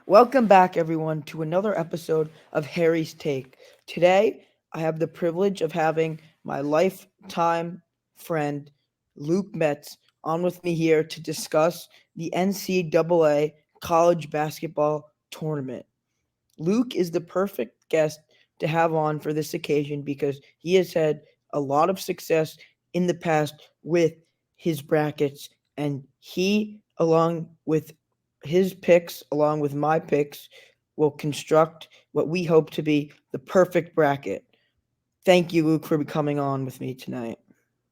Welcome back, everyone, to another episode of Harry's Take. Today, I have the privilege of having my lifetime friend, Luc Metz, on with me here to discuss the NCAA college basketball tournament. Luke is the perfect guest to have on for this occasion because he has had a lot of success in the past with his brackets, and he, along with his picks, along with my picks, will construct what we hope to be the perfect bracket. Thank you, Luke, for coming on with me tonight.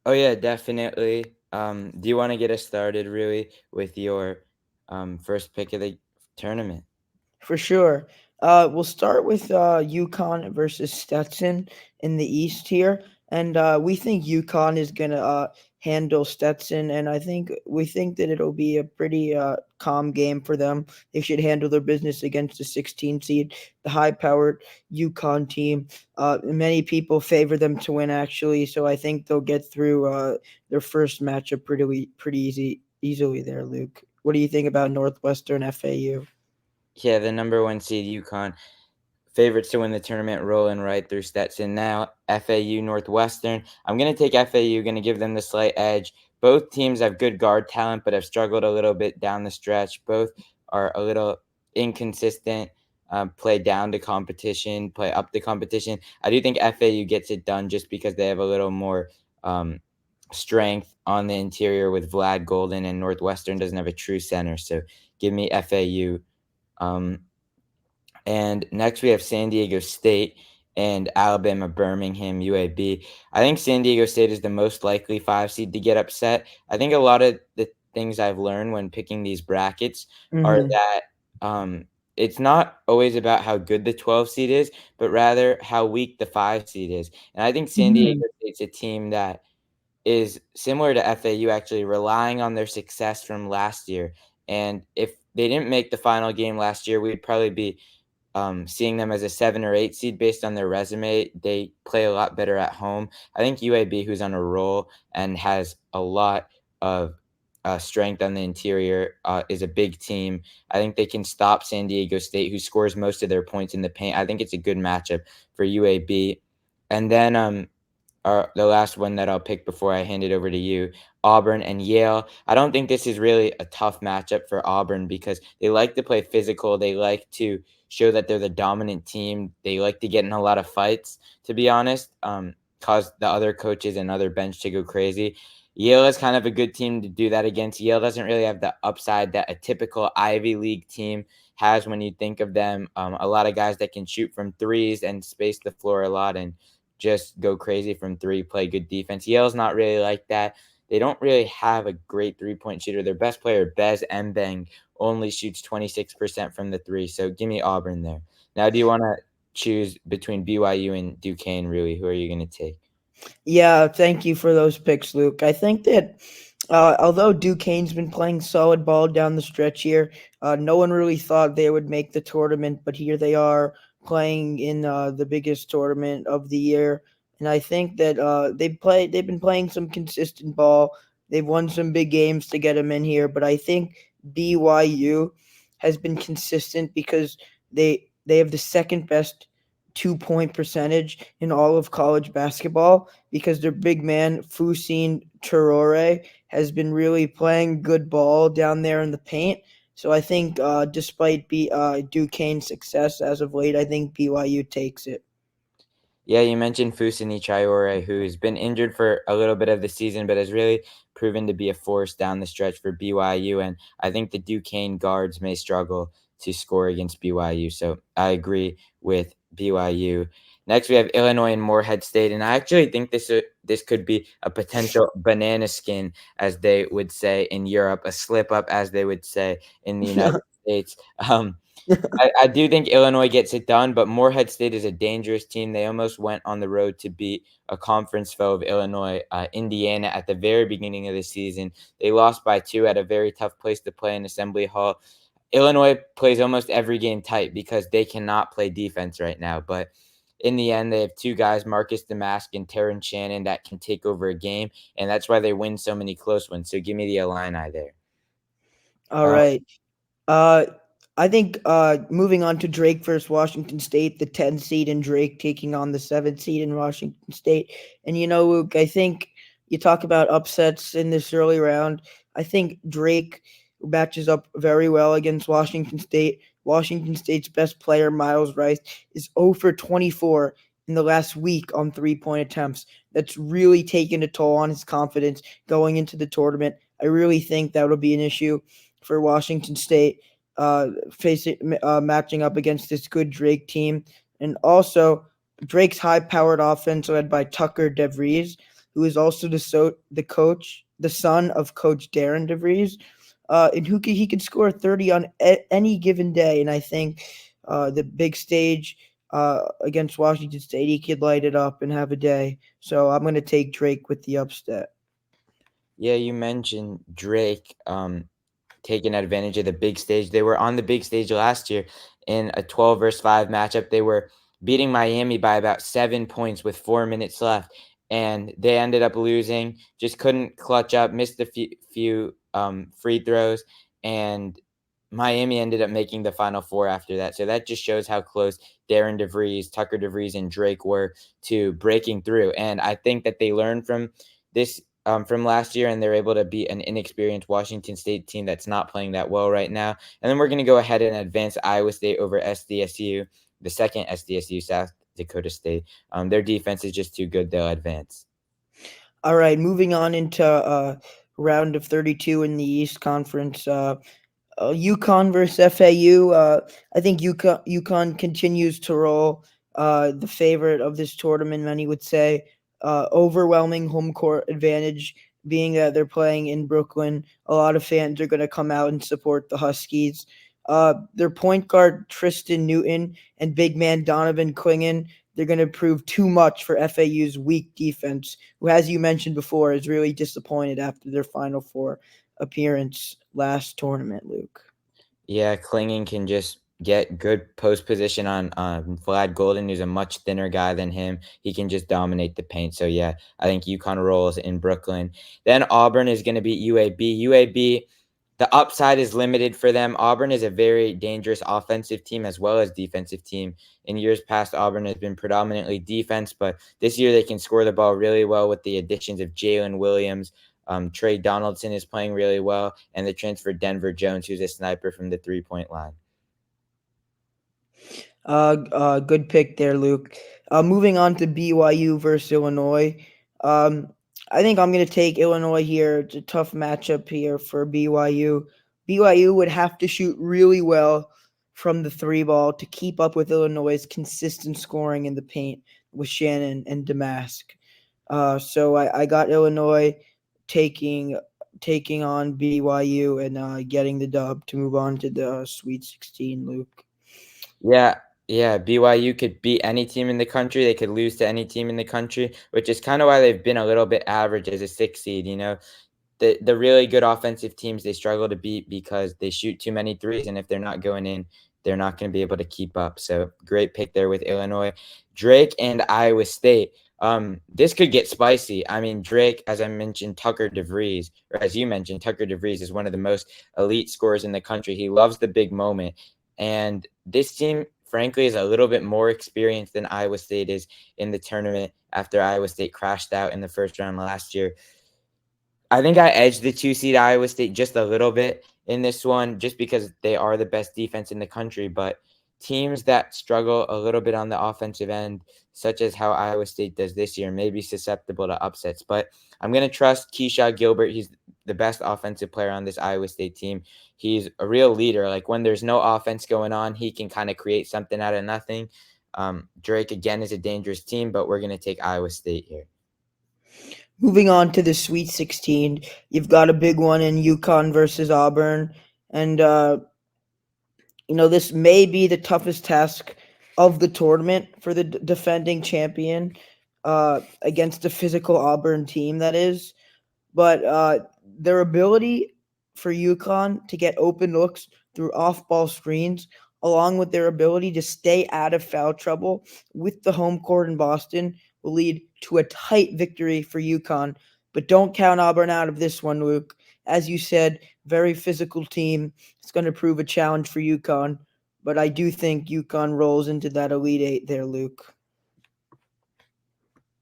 Oh yeah, definitely. Do you want to get us started really with your first pick of the tournament? For sure. We'll start with UConn versus Stetson in the East here, and we think UConn is gonna handle Stetson, and we think that it'll be a pretty calm game for them. They should handle their business against the 16 seed, the high-powered UConn team. Many people favor them to win, actually, so I think they'll get through their first matchup pretty easily there. Luke, what do you think about Northwestern FAU? Yeah, the number one seed UConn, favorites to win the tournament, rolling right through Stetson. Now FAU Northwestern. I'm gonna take FAU. Gonna give them the slight edge. Both teams have good guard talent, but have struggled a little bit down the stretch. Both are a little inconsistent. Play down to competition, play up to competition. I do think FAU gets it done just because they have a little more um, strength on the interior with Vlad Golden, and Northwestern doesn't have a true center. So give me FAU. Um, and next we have San Diego State and Alabama Birmingham UAB. I think San Diego State is the most likely 5 seed to get upset. I think a lot of the things I've learned when picking these brackets are Mm-hmm. that it's not always about how good the 12 seed is, but rather how weak the 5 seed is. And I think San Diego Mm-hmm. State's a team that is similar to FAU, actually relying on their success from last year. And if they didn't make the final game last year, we'd probably be seeing them as a 7 or 8 seed based on their resume. They play a lot better at home. I think UAB, who's on a roll and has a lot of strength on the interior, is a big team. I think they can stop San Diego State, who scores most of their points in the paint. I think it's a good matchup for UAB. And then the last one that I'll pick before I hand it over to you, Auburn and Yale. I don't think this is really a tough matchup for Auburn because they like to play physical. They like to show that they're the dominant team. They like to get in a lot of fights, to be honest, cause the other coaches and other bench to go crazy. Yale is kind of a good team to do that against. Yale doesn't really have the upside that a typical Ivy League team has when you think of them. A lot of guys that can shoot from threes and space the floor a lot and just go crazy from three, play good defense. Yale's not really like that. They don't really have a great 3-point shooter. Their best player, Bez Mbeng, only shoots 26% from the three. So give me Auburn there. Now, do you want to choose between BYU and Duquesne, really? Who are you going to take? Yeah, thank you for those picks, Luke. I think that although Duquesne's been playing solid ball down the stretch here, no one really thought they would make the tournament, but here they are playing in the biggest tournament of the year. And I think that they've been playing some consistent ball. They've won some big games to get them in here, but I think BYU has been consistent because they have the second best 2-point percentage in all of college basketball because their big man Fusine Traore has been really playing good ball down there in the paint. So I think, despite Duquesne's success as of late, I think BYU takes it. Yeah, you mentioned Fusini Traore, who's been injured for a little bit of the season, but has really proven to be a force down the stretch for BYU. And I think the Duquesne guards may struggle to score against BYU. So I agree with BYU. Next, we have Illinois and Morehead State, and I actually think this could be a potential banana skin, as they would say in Europe, a slip up, as they would say in the United States. I do think Illinois gets it done, but Morehead State is a dangerous team. They almost went on the road to beat a conference foe of Illinois, Indiana, at the very beginning of the season. They lost by 2 at a very tough place to play in Assembly Hall. Illinois plays almost every game tight because they cannot play defense right now. But in the end, they have 2 guys, Marcus Damask and Terrence Shannon, that can take over a game, and that's why they win so many close ones. So give me the Illini there. All Uh, right. Uh, I think moving on to Drake versus Washington State, the 10 seed and Drake taking on the 7 seed in Washington State. And Luke, I think you talk about upsets in this early round. I think Drake matches up very well against Washington State. Washington State's best player, Miles Rice, is 0 for 24 in the last week on 3-point attempts. That's really taken a toll on his confidence going into the tournament. I really think that will be an issue for Washington State facing matching up against this good Drake team, and also Drake's high-powered offense led by Tucker DeVries, who is also the son of Coach Darren DeVries, and he could score 30 on any given day. And I think the big stage against Washington State, he could light it up and have a day. So I'm going to take Drake with the upset. Yeah, you mentioned Drake. Taking advantage of the big stage. They were on the big stage last year in a 12 versus 5 matchup. They were beating Miami by about 7 points with 4 minutes left, and they ended up losing. Just couldn't clutch up, missed a few free throws, and Miami ended up making the Final Four after that. So that just shows how close Darren DeVries, Tucker DeVries, and Drake were to breaking through. And I think that they learned this from last year, and they're able to beat an inexperienced Washington State team that's not playing that well right now. And then we're going to go ahead and advance Iowa State over SDSU, the second SDSU, South Dakota State. Their defense is just too good. They'll advance. All right, moving on into round of 32 in the East Conference. UConn versus FAU. I think UConn continues to roll. The favorite of this tournament, many would say. Overwhelming home court advantage, being that they're playing in Brooklyn. A lot of fans are going to come out and support the Huskies. Their point guard, Tristan Newton, and big man Donovan Clingan, they're going to prove too much for FAU's weak defense, who, as you mentioned before, is really disappointed after their Final Four appearance last tournament, Luke. Yeah, Clinging can just get good post position on Vlad Golden, who's a much thinner guy than him. He can just dominate the paint. So yeah, I think UConn rolls in Brooklyn. Then Auburn is going to beat UAB. UAB, the upside is limited for them. Auburn is a very dangerous offensive team as well as defensive team. In years past, Auburn has been predominantly defense, but this year they can score the ball really well with the additions of Jalen Williams. Trey Donaldson is playing really well, and the transfer Denver Jones, who's a sniper from the 3-point line. Good pick there, Luke. Moving on to BYU versus Illinois. I think I'm going to take Illinois here. It's a tough matchup here for BYU. BYU would have to shoot really well from the 3 ball to keep up with Illinois' consistent scoring in the paint with Shannon and Damask. So I got Illinois taking on BYU and getting the dub to move on to the Sweet 16, Luke. Yeah, BYU could beat any team in the country. They could lose to any team in the country, which is kind of why they've been a little bit average as a 6 seed. The really good offensive teams, they struggle to beat because they shoot too many threes, and if they're not going in, they're not going to be able to keep up. So great pick there with Illinois. Drake and Iowa State. This could get spicy. I mean, Drake, as I mentioned, Tucker DeVries, or as you mentioned, Tucker DeVries is one of the most elite scorers in the country. He loves the big moment. And this team, frankly, is a little bit more experienced than Iowa State is in the tournament after Iowa State crashed out in the first round last year. I think I edged the 2 seed Iowa State just a little bit in this one, just because they are the best defense in the country. But teams that struggle a little bit on the offensive end, such as how Iowa State does this year, may be susceptible to upsets. But I'm going to trust Keyshawn Gilbert. He's the best offensive player on this Iowa State team. He's a real leader. Like, when there's no offense going on, he can kind of create something out of nothing. Drake, again, is a dangerous team, but we're going to take Iowa State here. Moving on to the Sweet 16, you've got a big one in UConn versus Auburn. And, this may be the toughest task of the tournament for the defending champion against a physical Auburn team, that is. But their ability for UConn to get open looks through off-ball screens, along with their ability to stay out of foul trouble with the home court in Boston, will lead to a tight victory for UConn. But don't count Auburn out of this one, Luke. As you said, very physical team. It's going to prove a challenge for UConn, but I do think UConn rolls into that Elite Eight there, Luke.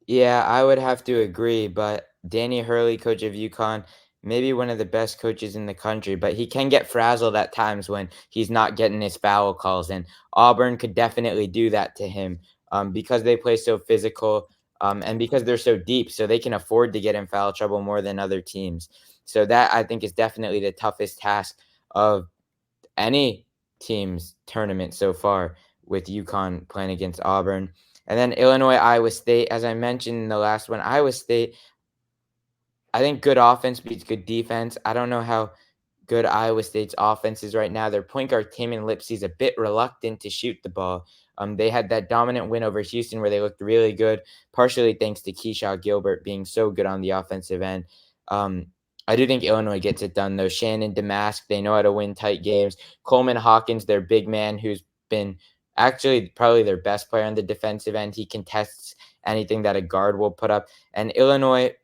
Yeah, I would have to agree, but Danny Hurley, coach of UConn, maybe one of the best coaches in the country, but he can get frazzled at times when he's not getting his foul calls, and Auburn could definitely do that to him because they play so physical and because they're so deep, so they can afford to get in foul trouble more than other teams. So that I think is definitely the toughest task of any team's tournament so far with UConn playing against Auburn. And then Illinois, Iowa State, as I mentioned in the last one, Iowa State, I think good offense beats good defense. I don't know how good Iowa State's offense is right now. Their point guard, Tamin Lipsey, is a bit reluctant to shoot the ball. They had that dominant win over Houston where they looked really good, partially thanks to Keyshawn Gilbert being so good on the offensive end. Um, I do think Illinois gets it done, though. Shannon Damask, they know how to win tight games. Coleman Hawkins, their big man, who's been actually probably their best player on the defensive end. He contests anything that a guard will put up. And Illinois,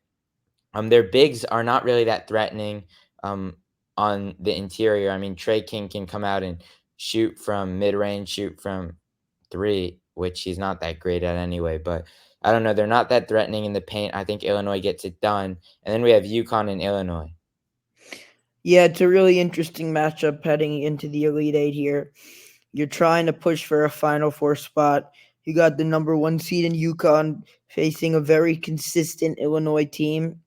their bigs are not really that threatening um, on the interior. I mean, Trey King can come out and shoot from mid range, shoot from three, which he's not that great at anyway. But I don't know. They're not that threatening in the paint. I think Illinois gets it done. And then we have UConn and Illinois. Yeah, it's a really interesting matchup heading into the Elite Eight here. You're trying to push for a Final Four spot. You got the number one seed in UConn facing a very consistent Illinois team.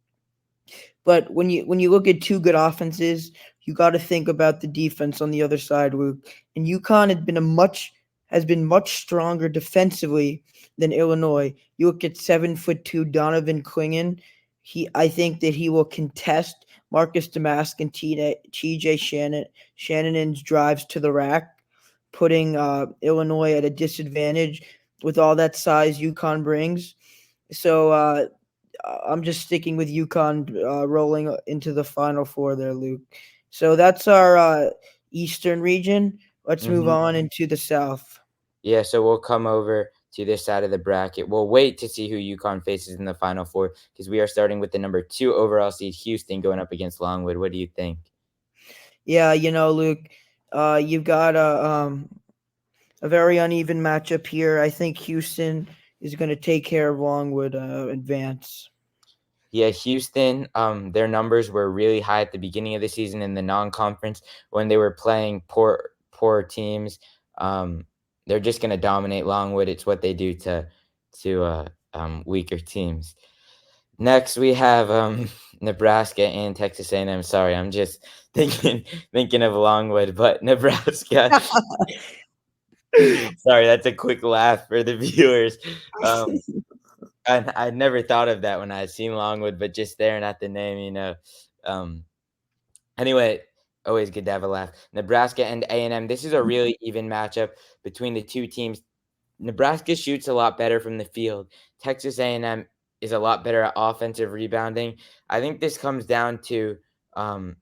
But when you look at two good offenses, you got to think about the defense on the other side, Luke. And UConn has been much stronger defensively than Illinois. You look at 7'2" Donovan Clingan. I think that he will contest Marcus Damask and TJ Shannon's drives to the rack, putting Illinois at a disadvantage with all that size UConn brings. So I'm just sticking with UConn rolling into the Final Four there, Luke. So that's our Eastern region. Let's move Hmm. on into the South. Yeah, so we'll come over to this side of the bracket. We'll wait to see who UConn faces in the Final Four because we are starting with the number 2 overall seed, Houston, going up against Longwood. What do you think? Yeah, Luke, you've got a very uneven matchup here. I think Houston is going to take care of Longwood advance. Yeah, Houston, their numbers were really high at the beginning of the season in the non-conference when they were playing poor teams. They're just going to dominate Longwood. It's what they do to weaker teams. Next, we have Nebraska and Texas A&M. Sorry, I'm just thinking of Longwood, but Nebraska. Sorry, that's a quick laugh for the viewers. Um, I never thought of that when I seen Longwood, but just staring at the name. Um, anyway, always good to have a laugh. Nebraska and A&M. This is a really even matchup between the two teams. Nebraska shoots a lot better from the field. Texas A&M is a lot better at offensive rebounding. I think this comes down to um,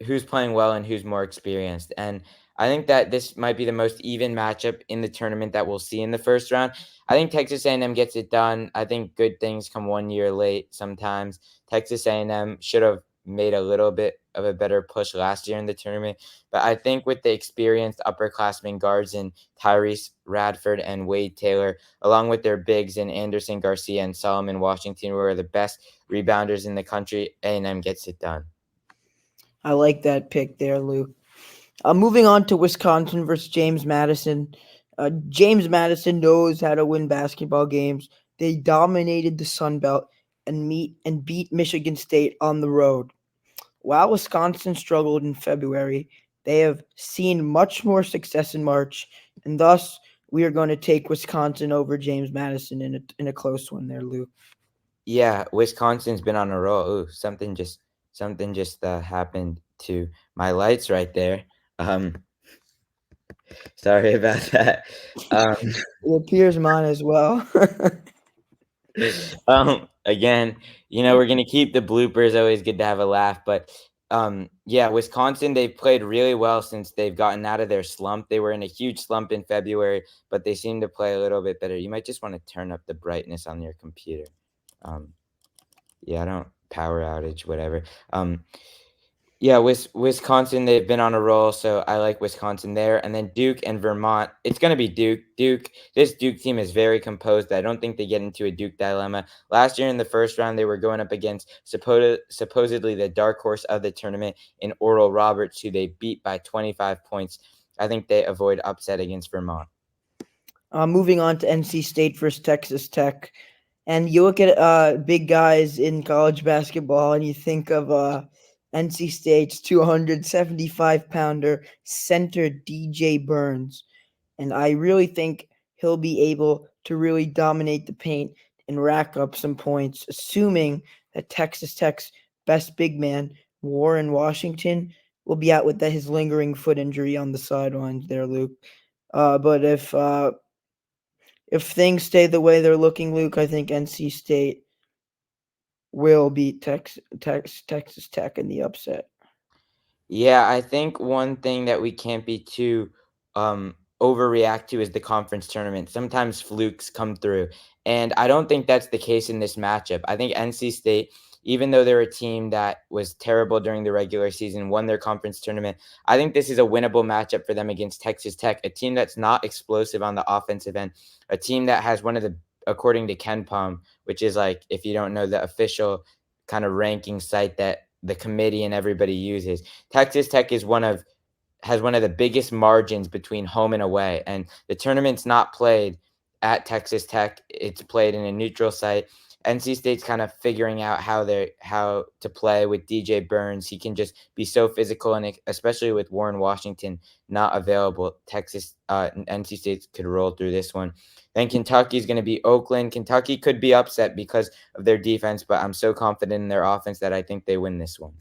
who's playing well and who's more experienced. And I think that this might be the most even matchup in the tournament that we'll see in the first round. I think Texas A&M gets it done. I think good things come 1 year late sometimes. Texas A&M should have made a little bit of a better push last year in the tournament. But I think with the experienced upperclassmen guards in Tyrese Radford and Wade Taylor, along with their bigs in Anderson Garcia and Solomon Washington, who are the best rebounders in the country, A&M gets it done. I like that pick there, Luke. Moving on to Wisconsin versus James Madison. James Madison knows how to win basketball games. They dominated the Sun Belt and beat Michigan State on the road. While Wisconsin struggled in February, they have seen much more success in March, and thus we are going to take Wisconsin over James Madison in a close one there, Luke. Yeah, Wisconsin's been on a roll. Ooh, something just happened to my lights right there. Um, sorry about that. Um, It appears mine as well. again, we're gonna keep the bloopers. Always good to have a laugh, but yeah, Wisconsin, they've played really well since they've gotten out of their slump. They were in a huge slump in February, but they seem to play a little bit better. You might just want to turn up the brightness on your computer. Um, yeah, I don't power outage, whatever. Um, Yeah, Wisconsin, they've been on a roll, so I like Wisconsin there. And then Duke and Vermont. It's going to be Duke. This Duke team is very composed. I don't think they get into a Duke dilemma. Last year in the first round, they were going up against supposedly the dark horse of the tournament in Oral Roberts, who they beat by 25 points. I think they avoid upset against Vermont. Moving on to NC State versus Texas Tech. And you look at big guys in college basketball and you think of NC State's 275-pounder center DJ Burns. And I really think he'll be able to really dominate the paint and rack up some points, assuming that Texas Tech's best big man, Warren Washington, will be out with his lingering foot injury on the sidelines there, Luke. But if things stay the way they're looking, Luke, I think NC State will beat Texas Tech in the upset. Yeah, I think one thing that we can't be too overreact to is the conference tournament. Sometimes flukes come through, and I don't think that's the case in this matchup. I think NC State, even though they're a team that was terrible during the regular season, won their conference tournament. I think this is a winnable matchup for them against Texas Tech, a team that's not explosive on the offensive end, a team that has one of the, according to Ken Palm, which is like, if you don't know, the official kind of ranking site that the committee and everybody uses. Texas Tech is has one of the biggest margins between home and away, and the tournament's not played at Texas Tech. It's played in a neutral site. NC State's kind of figuring out how to play with DJ Burns. He can just be so physical, and especially with Warren Washington not available, NC State could roll through this one. Then Kentucky's going to be Oakland. Kentucky could be upset because of their defense, but I'm so confident in their offense that I think they win this one.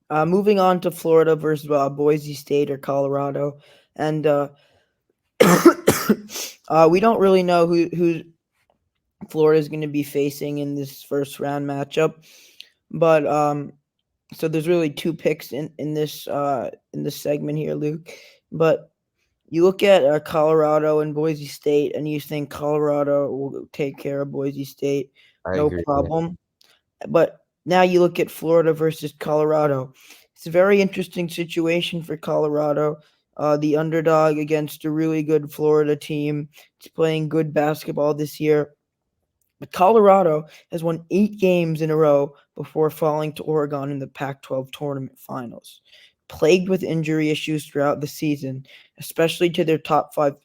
Moving on to Florida versus Boise State or Colorado, and we don't really know who Florida is going to be facing in this first round matchup, but so there's really two picks in this segment here, Luke. But you look at Colorado and Boise State, and you think Colorado will take care of Boise State, I no agree. Yeah. problem. But now you look at Florida versus Colorado. It's a very interesting situation for Colorado. The underdog against a really good Florida team. It's playing good basketball this year. But Colorado has won 8 games in a row before falling to Oregon in the Pac 12 tournament finals. Plagued with injury issues throughout the season, especially to their top 5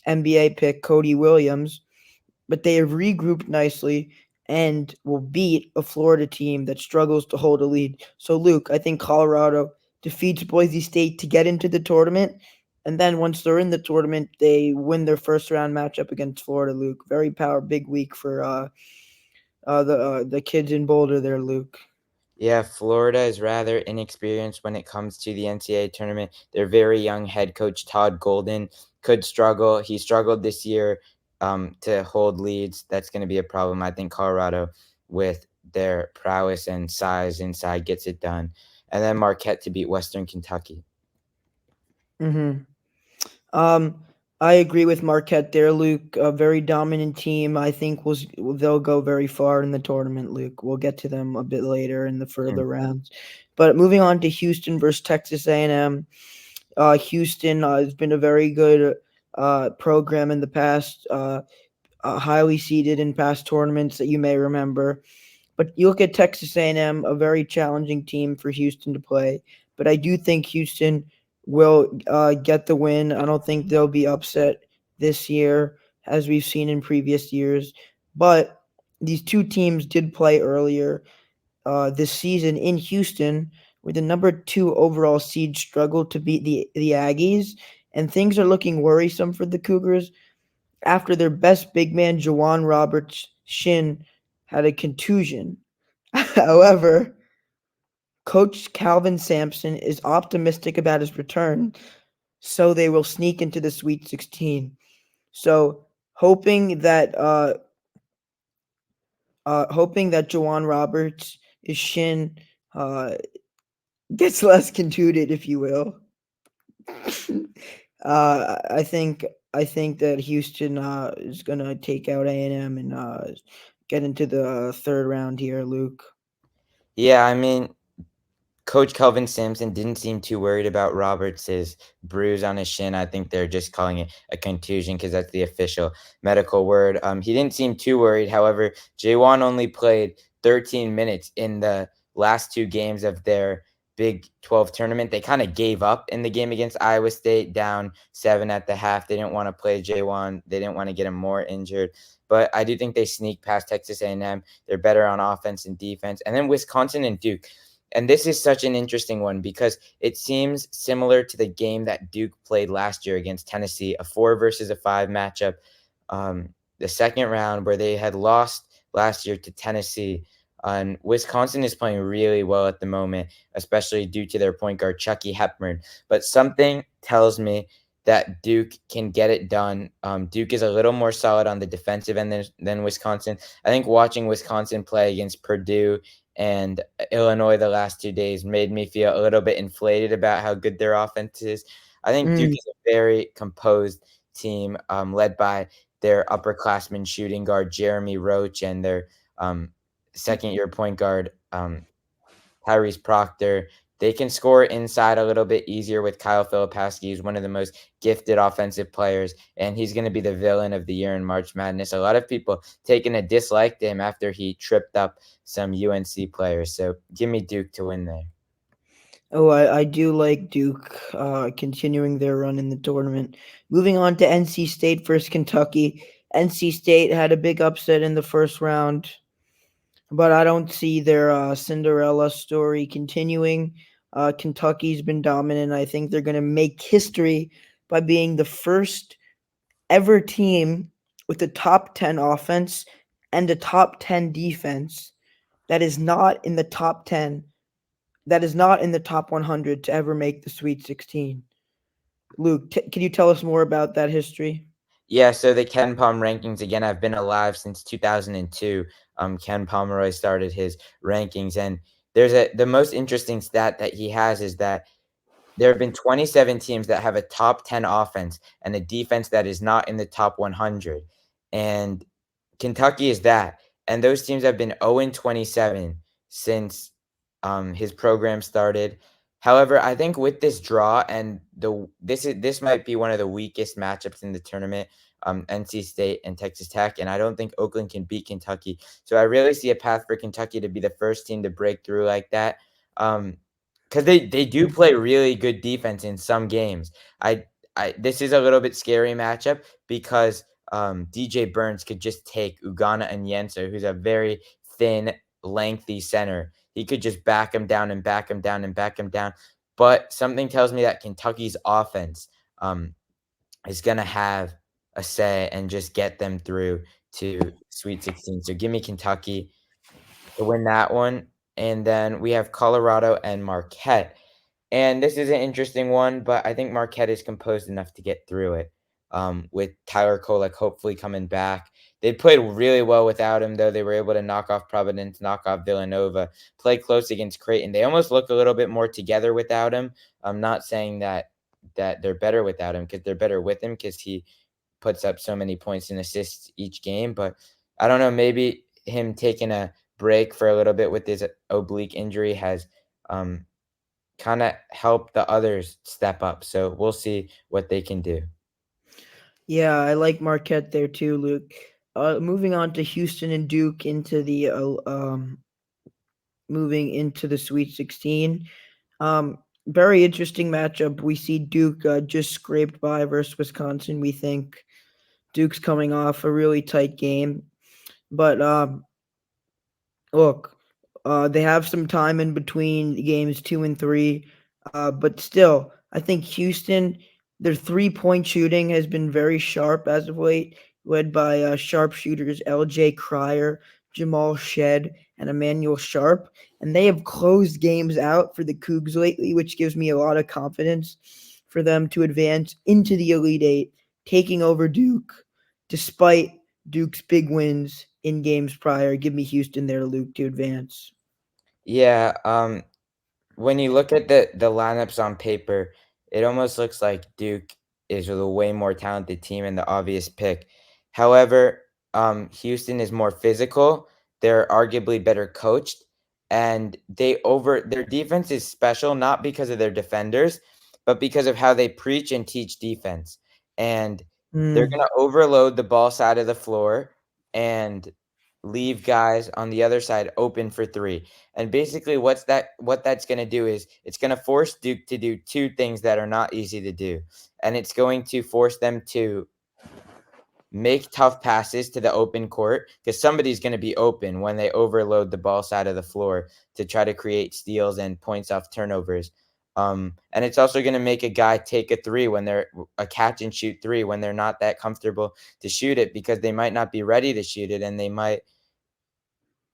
NBA pick, Cody Williams, but they have regrouped nicely and will beat a Florida team that struggles to hold a lead. So, Luke, I think Colorado defeats Boise State to get into the tournament. And then once they're in the tournament, they win their first round matchup against Florida, Luke. Very big week for the kids in Boulder there, Luke. Yeah, Florida is rather inexperienced when it comes to the NCAA tournament. Their very young head coach, Todd Golden, could struggle. He struggled this year to hold leads. That's going to be a problem. I think Colorado, with their prowess and size inside, gets it done. And then Marquette to beat Western Kentucky. Mm-hmm. Um, I agree with Marquette there, Luke. A very dominant team. I think they'll go very far in the tournament, Luke. We'll get to them a bit later in the Mm. further rounds. But moving on to Houston versus Texas A&M. Houston has been a very good program in the past, highly seeded in past tournaments that you may remember. But you look at Texas A&M, a very challenging team for Houston to play. But I do think Houston will get the win. I don't think they'll be upset this year as we've seen in previous years. But these two teams did play earlier this season in Houston, where the number 2 overall seed struggled to beat the Aggies, and things are looking worrisome for the Cougars after their best big man, Jawan Roberts' shin had a contusion. However, Coach Calvin Sampson is optimistic about his return, so they will sneak into the Sweet 16. So, hoping that Jawan Roberts' shin uh, gets less contuted, if you will. I think that Houston is gonna take out A&M and get into the third round here, Luke. Yeah, I mean, Coach Kelvin Sampson didn't seem too worried about Roberts' bruise on his shin. I think they're just calling it a contusion because that's the official medical word. He didn't seem too worried. However, Jaywan only played 13 minutes in the last two games of their Big 12 tournament. They kind of gave up in the game against Iowa State, down 7 at the half. They didn't want to play Jaywan. They didn't want to get him more injured. But I do think they sneak past Texas A&M. They're better on offense and defense. And then Wisconsin and Duke. And this is such an interesting one because it seems similar to the game that Duke played last year against Tennessee, a 4 versus a 5 matchup, the second round where they had lost last year to Tennessee. And Wisconsin is playing really well at the moment, especially due to their point guard, Chucky Hepburn. But something tells me that Duke can get it done. Duke is a little more solid on the defensive end than Wisconsin. I think watching Wisconsin play against Purdue and Illinois the last 2 days made me feel a little bit inflated about how good their offense is. I think Duke Mm. is a very composed team, led by their upperclassman shooting guard Jeremy Roach and their second-year point guard Tyrese Proctor. They can score inside a little bit easier with Kyle Filipowski, who's one of the most gifted offensive players, and he's going to be the villain of the year in March Madness. A lot of people taking a dislike to him after he tripped up some UNC players. So give me Duke to win there. Oh, I do like Duke continuing their run in the tournament. Moving on to NC State versus Kentucky. NC State had a big upset in the first round, but I don't see their Cinderella story continuing. Kentucky's been dominant. I think they're going to make history by being the first ever team with a top 10 offense and a top 10 defense that is not in the top 10, that is not in the top 100 to ever make the Sweet 16. Luke, can you tell us more about that history? Yeah, so the Ken Palm rankings again have been alive since 2002. Ken Pomeroy started his rankings, and the most interesting stat that he has is that there have been 27 teams that have a top 10 offense and a defense that is not in the top 100. And Kentucky is that. And those teams have been 0-27 since his program started. However, I think with this draw and this might be one of the weakest matchups in the tournament, NC State and Texas Tech, and I don't think Oakland can beat Kentucky. So I really see a path for Kentucky to be the first team to break through like that. Because they do play really good defense in some games. This is a little bit scary matchup because DJ Burns could just take Ugana Onyenso, who's a very thin, lengthy center. He could just back him down and back him down and back him down. But something tells me that Kentucky's offense is going to have a say and just get them through to Sweet 16. So give me Kentucky to win that one. And then we have Colorado and Marquette. And this is an interesting one, but I think Marquette is composed enough to get through it. With Tyler Kolek hopefully coming back. They played really well without him, though. They were able to knock off Providence, knock off Villanova, play close against Creighton. They almost look a little bit more together without him. I'm not saying that they're better without him, because they're better with him because he puts up so many points and assists each game. But I don't know, maybe him taking a break for a little bit with his oblique injury has kind of helped the others step up. So we'll see what they can do. Yeah, I like Marquette there too, Luke. Moving on to Houston and Duke into the moving into the Sweet 16. Very interesting matchup. We see Duke just scraped by versus Wisconsin. We think Duke's coming off a really tight game, but look, they have some time in between games 2 and 3, but still, I think Houston, their 3-point shooting has been very sharp as of late, led by sharpshooters L.J. Cryer, Jamal Shed, and Emmanuel Sharp, and they have closed games out for the Cougs lately, which gives me a lot of confidence for them to advance into the Elite Eight, taking over Duke, despite Duke's big wins in games prior. Give me Houston there, Luke, to advance. Yeah, when you look at the lineups on paper, it almost looks like Duke is a way more talented team and the obvious pick. However, Houston is more physical. They're arguably better coached, and their defense is special not because of their defenders, but because of how they preach and teach defense. And they're Mm. gonna overload the ball side of the floor and leave guys on the other side open for three. And basically what that's gonna do is it's gonna force Duke to do two things that are not easy to do. And it's going to force them to make tough passes to the open court because somebody's going to be open when they overload the ball side of the floor to try to create steals and points off turnovers. And it's also going to make a guy take a three when they're a catch and shoot three when they're not that comfortable to shoot it because they might not be ready to shoot it and they might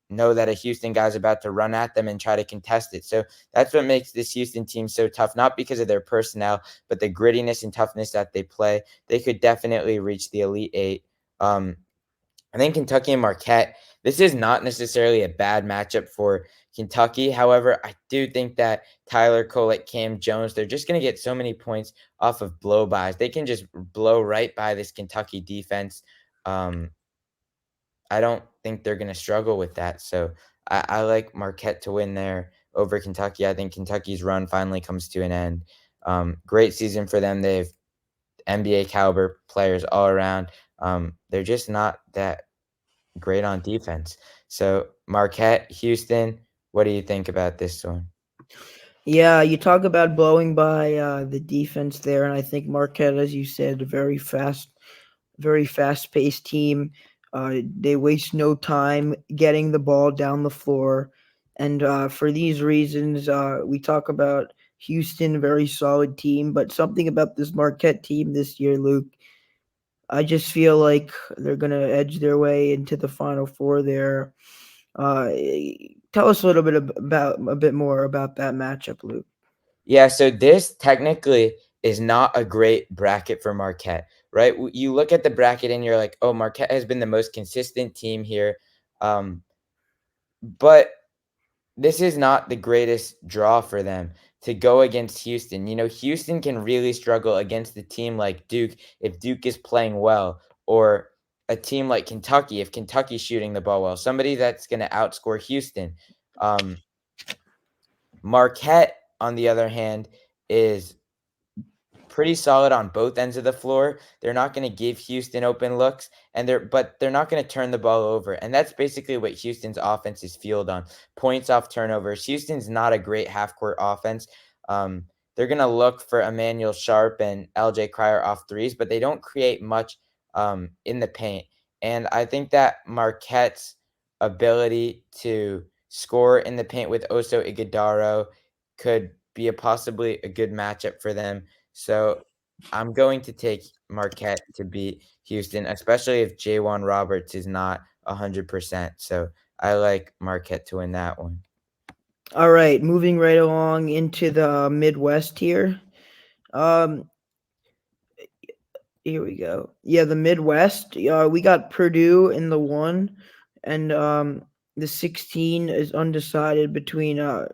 know that a Houston guy's about to run at them and try to contest it. So that's what makes this Houston team so tough, not because of their personnel, but the grittiness and toughness that they play. They could definitely reach the Elite Eight. Um, I think Kentucky and Marquette, this is not necessarily a bad matchup for Kentucky. However, I do think that Tyler Kolek, Cam Jones, they're just going to get so many points off of blow-bys. They can just blow right by this Kentucky defense. Um, I don't think they're going to struggle with that. So I like Marquette to win there over Kentucky. I think Kentucky's run finally comes to an end. Great season for them. They've NBA caliber players all around. They're just not that great on defense. So Marquette, Houston, what do you think about this one? Yeah, you talk about blowing by the defense there, and I think Marquette, as you said, a very fast paced team. They waste no time getting the ball down the floor. And for these reasons, we talk about Houston, very solid team, but something about this Marquette team this year, Luke, I just feel like they're going to edge their way into the Final Four there. Uh, Tell us a little bit about a bit more about that matchup, Luke. Yeah, so this technically is not a great bracket for Marquette, right? You look at the bracket and you're like, oh, Marquette has been the most consistent team here. Um, but this is not the greatest draw for them to go against Houston. You know, Houston can really struggle against a team like Duke if Duke is playing well, or a team like Kentucky if Kentucky's shooting the ball well. Somebody that's going to outscore Houston. Um, Marquette, on the other hand, is pretty solid on both ends of the floor. They're not going to give Houston open looks, and they're not going to turn the ball over. And that's basically what Houston's offense is fueled on: points off turnovers. Houston's not a great half court offense. They're going to look for Emmanuel Sharp and LJ Cryer off threes, but they don't create much in the paint. And I think that Marquette's ability to score in the paint with Oso Iguodaro could be possibly a good matchup for them. So I'm going to take Marquette to beat Houston, especially if Jaywan Roberts is not 100%. So I like Marquette to win that one. All right, moving right along into the Midwest here. Um, Here we go. Yeah, the Midwest. We got Purdue in the 1, and the 16 is undecided between. I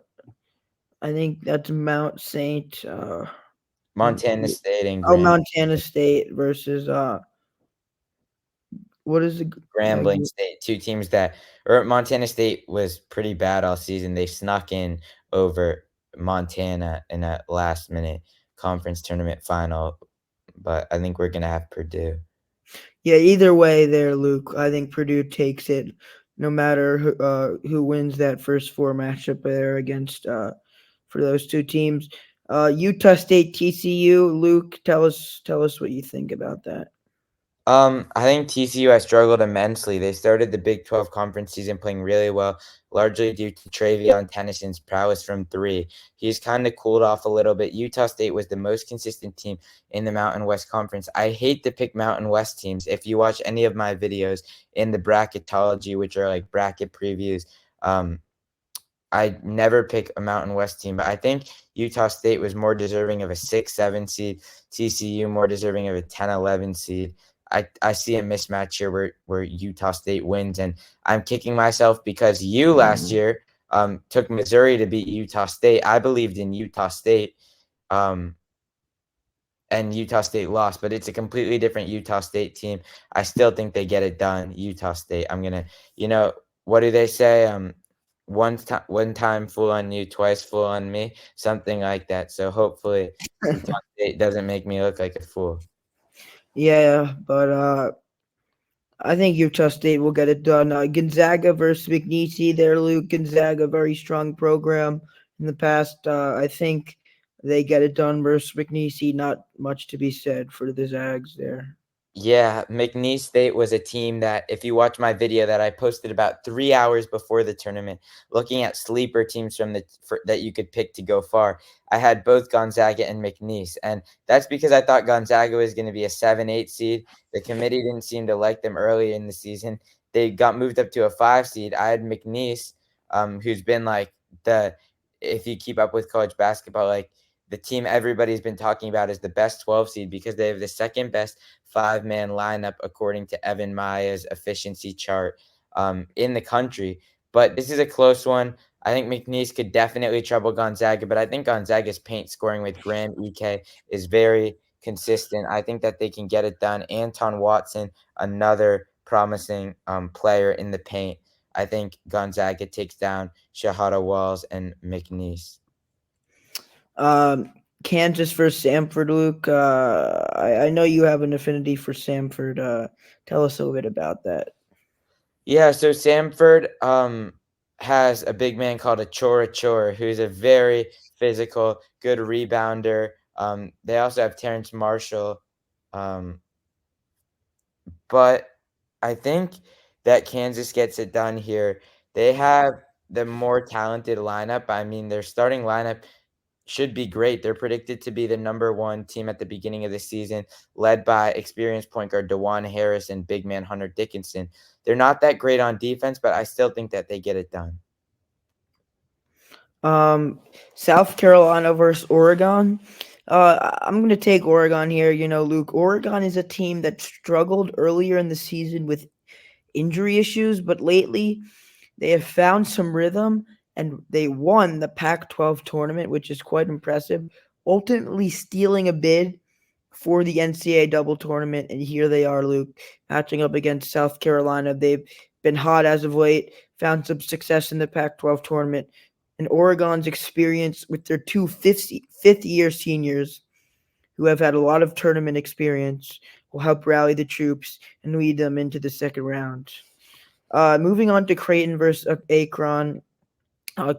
think that's Mount Saint. Montana State and Oh, Montana State versus what is the Grambling State, two teams that, or Montana State was pretty bad all season. They snuck in over Montana in a last minute conference tournament final, but I think we're gonna have Purdue. Yeah, either way there, Luke. I think Purdue takes it no matter who wins that first 4 matchup there against for those two teams. Utah State TCU, Luke, tell us what you think about that. I think TCU has struggled immensely. They started the Big 12 conference season playing really well, largely due to Travion Tennyson's prowess from three. He's kind of cooled off a little bit. Utah State was the most consistent team in the Mountain West Conference. I hate to pick Mountain West teams. If you watch any of my videos in the bracketology, which are like bracket previews, um, I never pick a Mountain West team, but I think Utah State was more deserving of a 6-7 seed, TCU more deserving of a 10-11 seed. I see a mismatch here where Utah State wins, and I'm kicking myself because you last year took Missouri to beat Utah State. I believed in Utah State, um, and Utah State lost, but it's a completely different Utah State team. I still think they get it done. Utah State. I'm gonna, what do they say? one time fool on you, twice fool on me, something like that. So hopefully Utah State doesn't make me look like a fool. Yeah, but I think Utah State will get it done. Gonzaga versus McNeese there, Luke. Gonzaga, very strong program in the past. I think they get it done versus McNeese. Not much to be said for the Zags there. Yeah, McNeese State was a team that, if you watch my video that I posted about 3 hours before the tournament, looking at sleeper teams that you could pick to go far, I had both Gonzaga and McNeese, and that's because I thought Gonzaga was going to be a 7-8 seed. The committee didn't seem to like them early in the season. They got moved up to a 5 seed. I had McNeese, who's been like the if you keep up with college basketball, like the team everybody's been talking about is the best 12 seed because they have the second best five-man lineup according to Evan Maya's efficiency chart in the country. But this is a close one. I think McNeese could definitely trouble Gonzaga, but I think Gonzaga's paint scoring with Graham Ike is very consistent. I think that they can get it done. Anton Watson, another promising player in the paint. I think Gonzaga takes down Shahada Walls and McNeese. Um, Kansas versus Samford, Luke. I know you have an affinity for Samford. Tell us a little bit about that. Yeah, so Samford has a big man called a Chora, who's a very physical, good rebounder. They also have Terrence Marshall. Um, but I think that Kansas gets it done here. They have the more talented lineup. I mean, their starting lineup should be great. They're predicted to be the number one team at the beginning of the season, led by experienced point guard DeJuan Harris and big man Hunter Dickinson. They're not that great on defense, but I still think that they get it done. Um, South Carolina versus Oregon. I'm going to take Oregon here. You know, Luke, Oregon is a team that struggled earlier in the season with injury issues, but lately they have found some rhythm and they won the Pac 12 tournament, which is quite impressive, ultimately stealing a bid for the NCAA double tournament. And here they are, Luke, matching up against South Carolina. They've been hot as of late, found some success in the Pac 12 tournament. And Oregon's experience with their two fifth year seniors who have had a lot of tournament experience will help rally the troops and lead them into the second round. Moving on to Creighton versus Akron.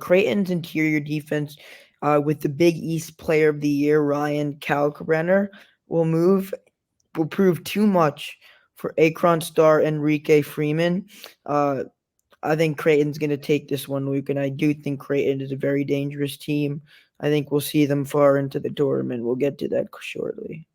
Creighton's interior defense with the Big East Player of the Year, Ryan Kalkbrenner, will prove too much for Akron star Enrique Freeman. Uh, I think Creighton's going to take this one, Luke, and I do think Creighton is a very dangerous team. I think we'll see them far into the tournament. We'll get to that shortly.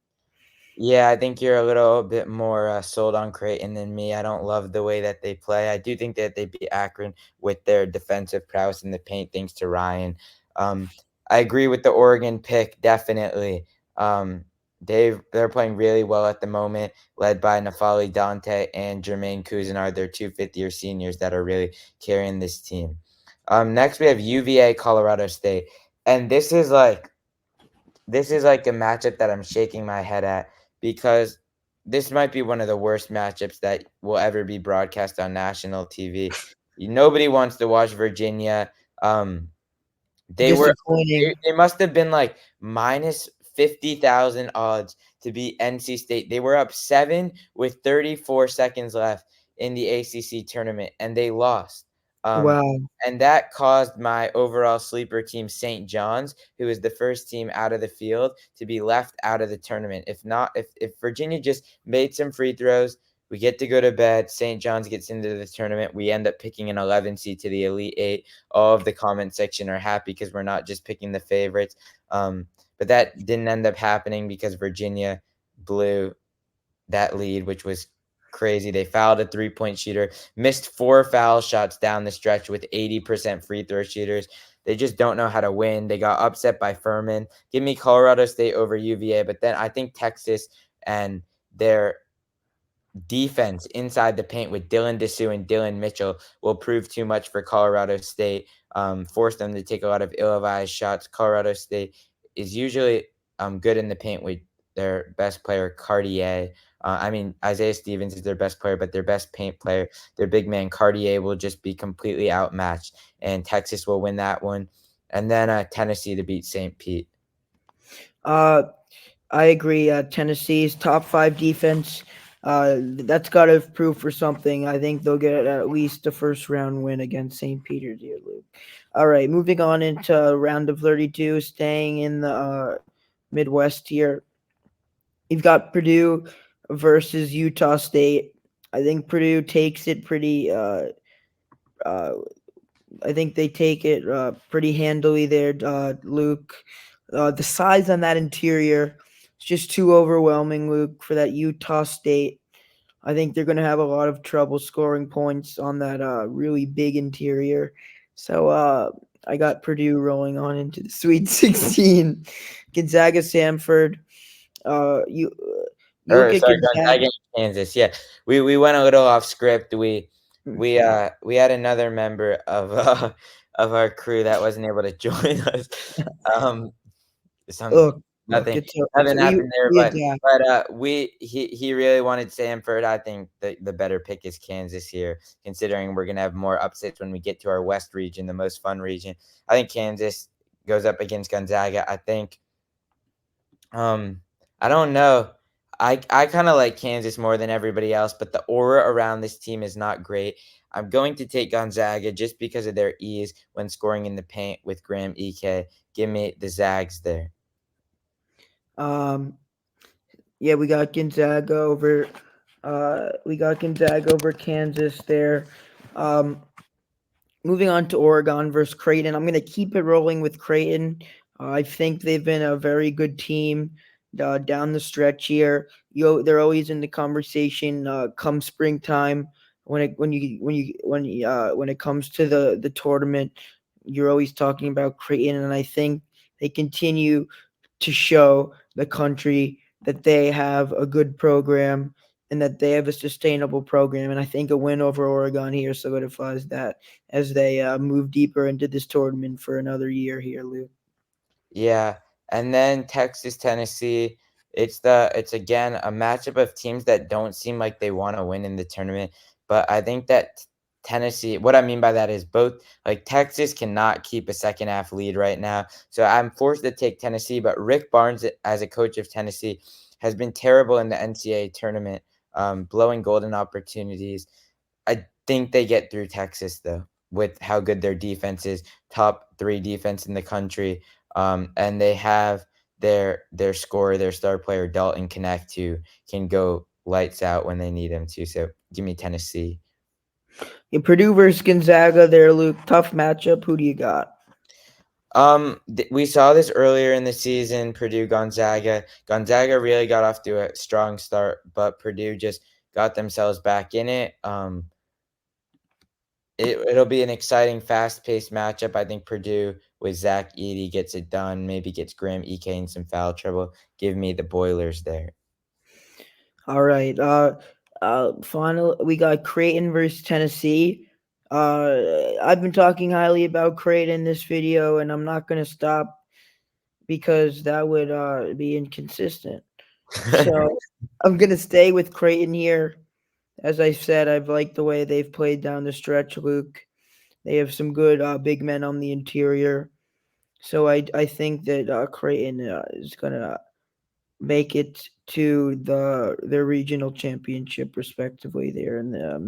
Yeah, I think you're a little bit more sold on Creighton than me. I don't love the way that they play. I do think that they beat Akron with their defensive prowess in the paint, thanks to Ryan. Um, I agree with the Oregon pick, definitely. They're playing really well at the moment, led by Nafali Dante and Jermaine Cousinard. They're two fifth-year seniors that are really carrying this team. Next, we have UVA, Colorado State, and this is like a matchup that I'm shaking my head at because this might be one of the worst matchups that will ever be broadcast on national TV. Nobody wants to watch Virginia. Um, they were Disappointing. they must have been like minus 50,000 odds to beat NC State. They were up 7 with 34 seconds left in the ACC tournament, and they lost. Um, Wow. and that caused my overall sleeper team, St. John's, who is the first team out of the field, to be left out of the tournament. If Virginia just made some free throws, we get to go to bed. St. John's gets into the tournament. We end up picking an 11 seed to the Elite Eight. All of the comment section are happy because we're not just picking the favorites. But that didn't end up happening because Virginia blew that lead, which was crazy. They fouled a three-point shooter, missed 4 foul shots down the stretch with 80% free throw shooters. They just don't know how to win. They got upset by Furman. Give me Colorado State over UVA, but then I think Texas and their defense inside the paint with Dylan Dessou and Dylan Mitchell will prove too much for Colorado State, force them to take a lot of ill-advised shots. Colorado State is usually good in the paint with their best player, Cartier. I mean, Isaiah Stevens is their best player, but their best paint player, their big man, Cartier, will just be completely outmatched, and Texas will win that one. And then Tennessee to beat St. Pete. Uh, I agree. Tennessee's top five defense. That's got to prove for something. I think they'll get at least a first round win against St. Peter's here, Luke. All right, moving on into round of 32, staying in the Midwest here. You've got Purdue versus Utah State. I think Purdue takes it pretty. Uh, I think they take it pretty handily there, Luke. The size on that interior is just too overwhelming, Luke, for that Utah State. I think they're going to have a lot of trouble scoring points on that really big interior. So I got Purdue rolling on into the Sweet 16. Gonzaga, Samford. You look Or at sorry, Gonzaga. Gonzaga, Kansas. Yeah, we went a little off script. We had another member of of our crew that wasn't able to join us. Um, some Look, nothing it's nothing happened there, we adapt. but he really wanted Samford. I think the better pick is Kansas here, considering we're gonna have more upsets when we get to our West region, the most fun region. I think Kansas goes up against Gonzaga. I think um, I don't know. I kind of like Kansas more than everybody else, but the aura around this team is not great. I'm going to take Gonzaga just because of their ease when scoring in the paint with Graham Ike. Give me the Zags there. Um, yeah, we got Gonzaga over. We got Gonzaga over Kansas there. Um, Moving on to Oregon versus Creighton. I'm going to keep it rolling with Creighton. I think they've been a very good team down the stretch here. They're always in the conversation come springtime when it comes to the tournament. You're always talking about Creighton, and I think they continue to show the country that they have a good program and that they have a sustainable program. And I think a win over Oregon here solidifies that as they move deeper into this tournament for another year here, Luke. Yeah, and then Texas, Tennessee. It's again a matchup of teams that don't seem like they want to win in the tournament, but I think that Tennessee. What I mean by that is both like Texas cannot keep a second half lead right now, so I'm forced to take Tennessee. But Rick Barnes, as a coach of Tennessee, has been terrible in the NCAA tournament, blowing golden opportunities. I think they get through Texas though, with how good their defense is, top 3 defense in the country. And they have their scorer, their star player Dalton Connect, who can go lights out when they need him to. So give me Tennessee. In Purdue versus Gonzaga there, Luke. Tough matchup. Who do you got? We saw this earlier in the season. Purdue, Gonzaga. Gonzaga really got off to a strong start, but Purdue just got themselves back in it. It'll be an exciting, fast-paced matchup. I think Purdue with Zach Edey gets it done, maybe gets Graham Ike in some foul trouble. Give me the Boilers there. All right. Final, we got Creighton versus Tennessee. I've been talking highly about Creighton in this video, and I'm not going to stop because that would be inconsistent. So I'm going to stay with Creighton here. As I said, I've liked the way they've played down the stretch, Luke. They have some good big men on the interior. So I think that Creighton is going to make it to their regional championship respectively there in the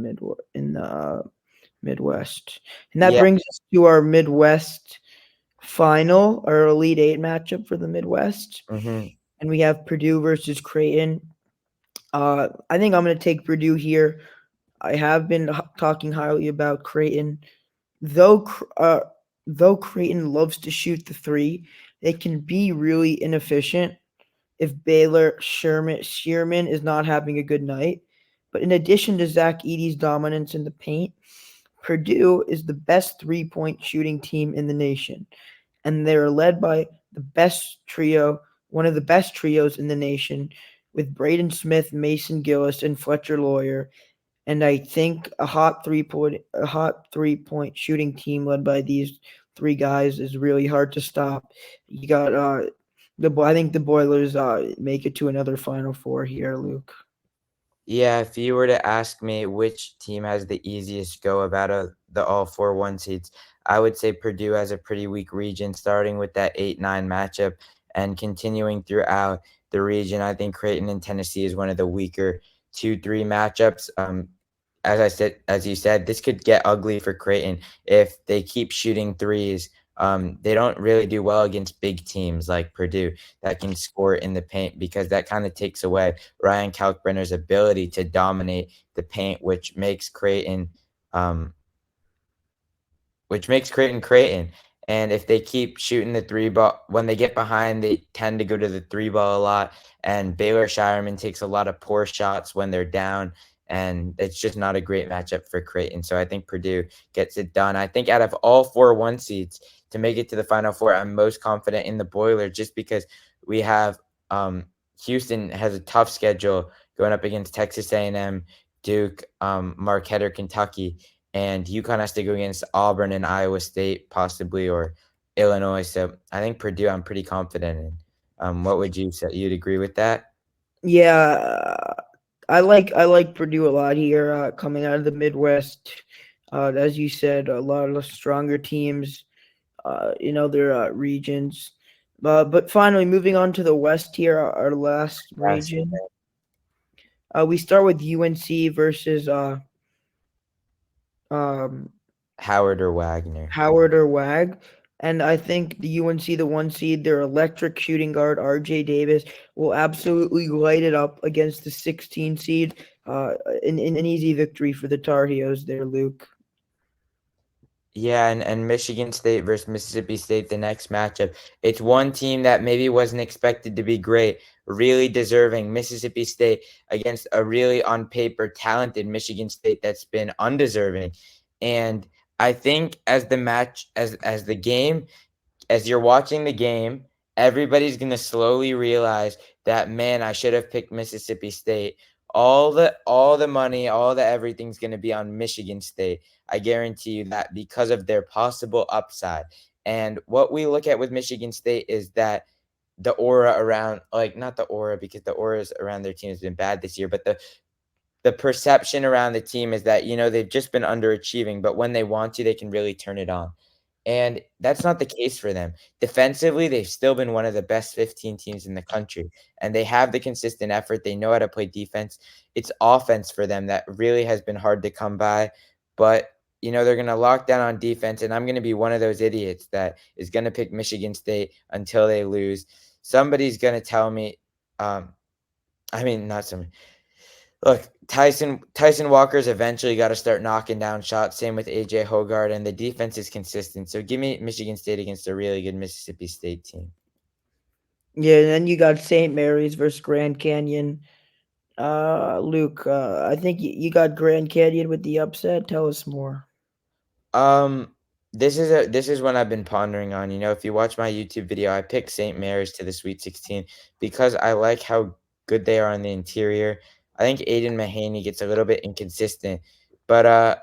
Midwest. And that Yeah. brings us to our Midwest final, our Elite 8 matchup for the Midwest. Mhm. And we have Purdue versus Creighton. I think I'm going to take Purdue here. I have been talking highly about Creighton. Though though Creighton loves to shoot the three, they can be really inefficient if Baylor Shearman is not having a good night. But in addition to Zach Edey's dominance in the paint, Purdue is the best 3-point shooting team in the nation. And they're led by the best trio, one of the best trios in the nation, with Braden Smith, Mason Gillis, and Fletcher Lawyer. And I think a hot 3-point shooting team led by these three guys is really hard to stop. You got I think the Boilers make it to another Final Four here, Luke. Yeah, if you were to ask me which team has the easiest go of out of the all 4 1 seeds, I would say Purdue has a pretty weak region, starting with that 8-9 matchup and continuing throughout the region. I think Creighton and Tennessee is one of the weaker 2-3 matchups. As you said, this could get ugly for Creighton if they keep shooting threes. They don't really do well against big teams like Purdue that can score in the paint because that kind of takes away Ryan Kalkbrenner's ability to dominate the paint, um, which makes Creighton Creighton. And if they keep shooting the three ball, when they get behind, they tend to go to the three ball a lot. And Baylor Shireman takes a lot of poor shots when they're down. And it's just not a great matchup for Creighton. So I think Purdue gets it done. I think out of all 4 1 seeds to make it to the Final Four, I'm most confident in the Boilers just because we have Houston has a tough schedule going up against Texas A&M, Duke, Marquette, or Kentucky, and UConn has to go against Auburn and Iowa State possibly, or Illinois. So I think Purdue, I'm pretty confident in. What would you say? You'd agree with that? Yeah, I like Purdue a lot here, coming out of the Midwest. As you said, a lot of stronger teams in other regions. But finally, moving on to the West here, our last Yes. region. We start with UNC versus um, Howard or Wagner? Howard or Wag. And I think the UNC, the 1 seed, their electric shooting guard, RJ Davis, will absolutely light it up against the 16 seed. In an easy victory for the Tar Heels there, Luke. Yeah, and Michigan State versus Mississippi State, the next matchup. It's one team that maybe wasn't expected to be great, really deserving. Mississippi State against a really on paper talented Michigan State that's been undeserving. And I think as the game as you're watching the game, everybody's going to slowly realize that, man, I should have picked Mississippi State. All the money, all the everything's going to be on Michigan State. I guarantee you that because of their possible upside. And what we look at with Michigan State is that the aura around, like, not the aura because the auras around their team has been bad this year, but the perception around the team is that, they've just been underachieving, but when they want to, they can really turn it on. And that's not the case for them. Defensively, they've still been one of the best 15 teams in the country, and they have the consistent effort. They know how to play defense. It's offense for them that really has been hard to come by, but they're going to lock down on defense, and I'm going to be one of those idiots that is going to pick Michigan State until they lose. Somebody's going to tell me, not somebody. Look, Tyson Walker's eventually got to start knocking down shots. Same with AJ Hoggard, and the defense is consistent. So give me Michigan State against a really good Mississippi State team. Yeah, and then you got St. Mary's versus Grand Canyon. Luke, I think you got Grand Canyon with the upset. Tell us more. Um, this is one I've been pondering on. If you watch my YouTube video, I picked St. Mary's to the Sweet 16 because I like how good they are on the interior. I think Aiden Mahaney gets a little bit inconsistent, but I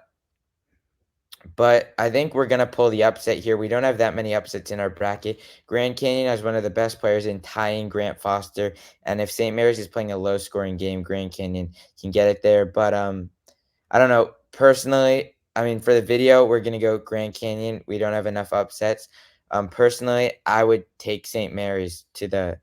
think we're gonna pull the upset here. We don't have that many upsets in our bracket. Grand Canyon has one of the best players in tying Grant Foster, and if St. Mary's is playing a low-scoring game, Grand Canyon can get it there. But I don't know. Personally, I mean, for the video, we're gonna go Grand Canyon. We don't have enough upsets. Personally, I would take St. Mary's to the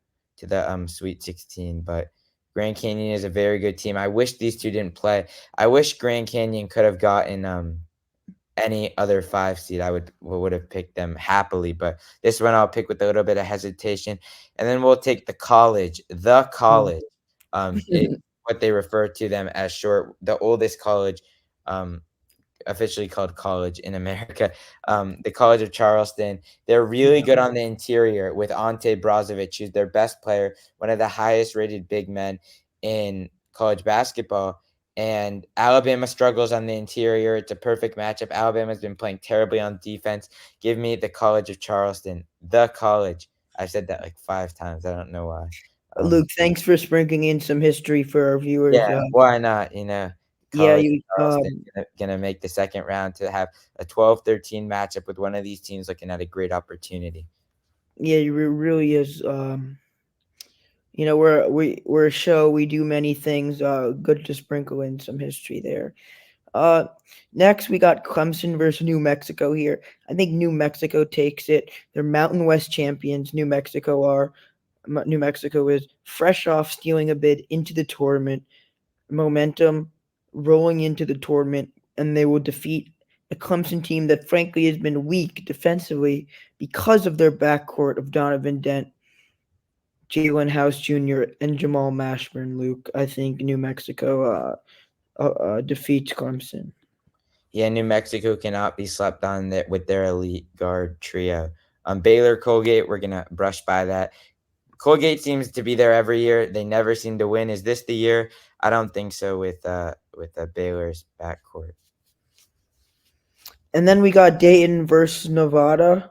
Sweet 16, but Grand Canyon is a very good team. I wish these two didn't play. I wish Grand Canyon could have gotten any other 5 seed. I would have picked them happily, but this one I'll pick with a little bit of hesitation. And then we'll take the college. The college is what they refer to them as short, the oldest college, um, officially called college in America. The College of Charleston. They're really good on the interior with Ante Brozovic, who's their best player, one of the highest rated big men in college basketball. And Alabama struggles on the interior. It's a perfect matchup. Alabama's been playing terribly on defense. Give me the College of Charleston. The college. I've said that like 5 times. I don't know why. Luke, thanks for sprinkling in some history for our viewers. Yeah, why not? Yeah, College you Charleston gonna make the second round to have a 12-13 matchup with one of these teams looking at a great opportunity. yeah, it really is. You know, we're a show. We do many things. Good to sprinkle in some history there. Uh, Next we got Clemson versus New Mexico here. I think New Mexico takes it. They're Mountain West champions. New Mexico are. New Mexico is fresh off stealing a bid into the tournament. Momentum rolling into the tournament, and they will defeat a Clemson team that frankly has been weak defensively because of their backcourt of Donovan Dent, Jalen House Jr., and Jamal Mashburn. Luke, I think New Mexico defeats Clemson. Yeah, New Mexico cannot be slept on with their elite guard trio. Baylor, Colgate, we're gonna brush by that. Colgate seems to be there every year. They never seem to win. Is this the year? I don't think so with Baylor's backcourt. And then we got Dayton versus Nevada.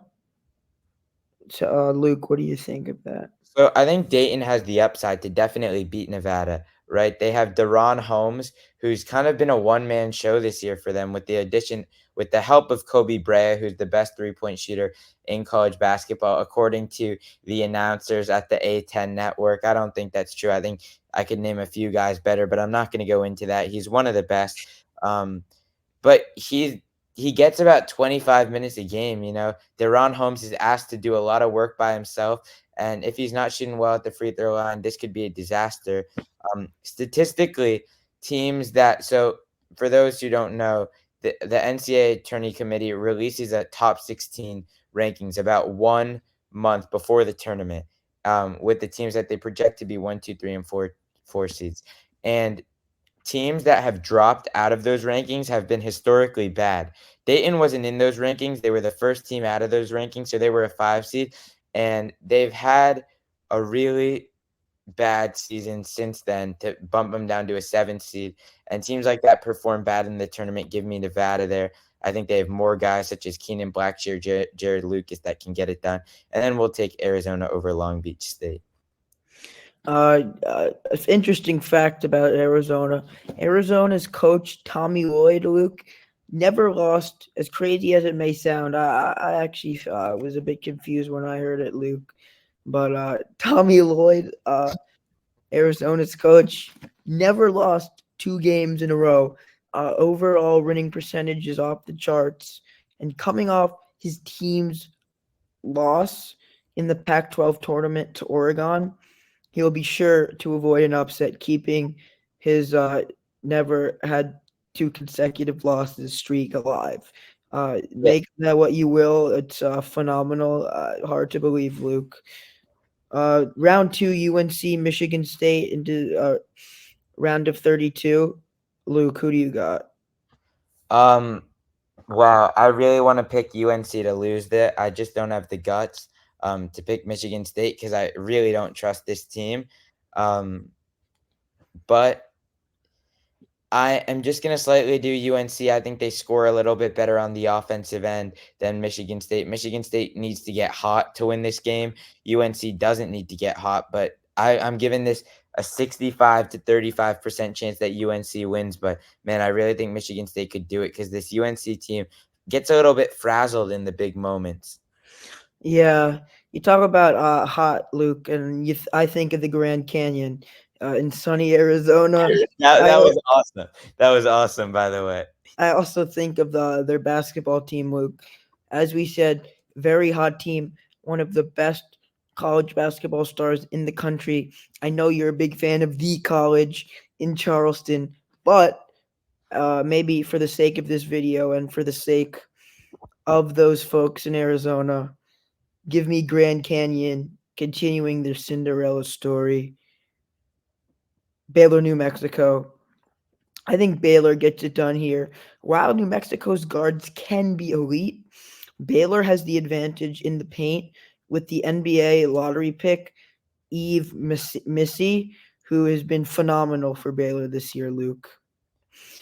So, Luke, what do you think of that? So I think Dayton has the upside to definitely beat Nevada, right? They have Deron Holmes, who's kind of been a one-man show this year for them with the help of Kobe Brea, who's the best three-point shooter in college basketball, according to the announcers at the A10 network. I don't think that's true. I think I could name a few guys better, but I'm not going to go into that. He's one of the best. But he gets about 25 minutes a game, you know. Deron Holmes is asked to do a lot of work by himself, and if he's not shooting well at the free throw line, this could be a disaster. Statistically, teams that so for those who don't know, the NCAA tourney committee releases a top 16 rankings about 1 month before the tournament, with the teams that they project to be 1, 2, 3, and four seeds. And teams that have dropped out of those rankings have been historically bad. Dayton wasn't in those rankings. They were the first team out of those rankings, so they were a 5 seed, and they've had a really bad season since then to bump them down to a 7 seed. And teams like that perform bad in the tournament. Give me Nevada there. I think they have more guys such as Keenan Blackshear, Jared Lucas that can get it done. And then we'll take Arizona over Long Beach State. Interesting fact about Arizona. Arizona's coach, Tommy Lloyd, Luke, never lost, as crazy as it may sound. I actually was a bit confused when I heard it, Luke. But Tommy Lloyd, Arizona's coach, never lost 2 games in a row. Overall winning percentage is off the charts. And coming off his team's loss in the Pac 12 tournament to Oregon, he'll be sure to avoid an upset, keeping his never had 2 consecutive losses streak alive. Yeah. Make that what you will. It's phenomenal. Hard to believe, Luke. Round two, UNC, Michigan State into round of 32. Luke, who do you got? Wow, I really want to pick UNC to lose that. I just don't have the guts to pick Michigan State because I really don't trust this team. But I am just going to slightly do UNC. I think they score a little bit better on the offensive end than Michigan State. Michigan State needs to get hot to win this game. UNC doesn't need to get hot, but I'm giving this a 65 to 35% chance that UNC wins. But man, I really think Michigan State could do it because this UNC team gets a little bit frazzled in the big moments. Yeah, you talk about hot, Luke, and I think of the Grand Canyon in sunny Arizona. That I was awesome. That was awesome, by the way. I also think of their basketball team, Luke. As we said, very hot team, one of the best college basketball stars in the country. I know you're a big fan of the college in Charleston, but maybe for the sake of this video and for the sake of those folks in Arizona, give me Grand Canyon continuing their Cinderella story. Baylor, New Mexico. I think Baylor gets it done here. While New Mexico's guards can be elite, Baylor has the advantage in the paint with the NBA lottery pick, Eve Missy, who has been phenomenal for Baylor this year, Luke.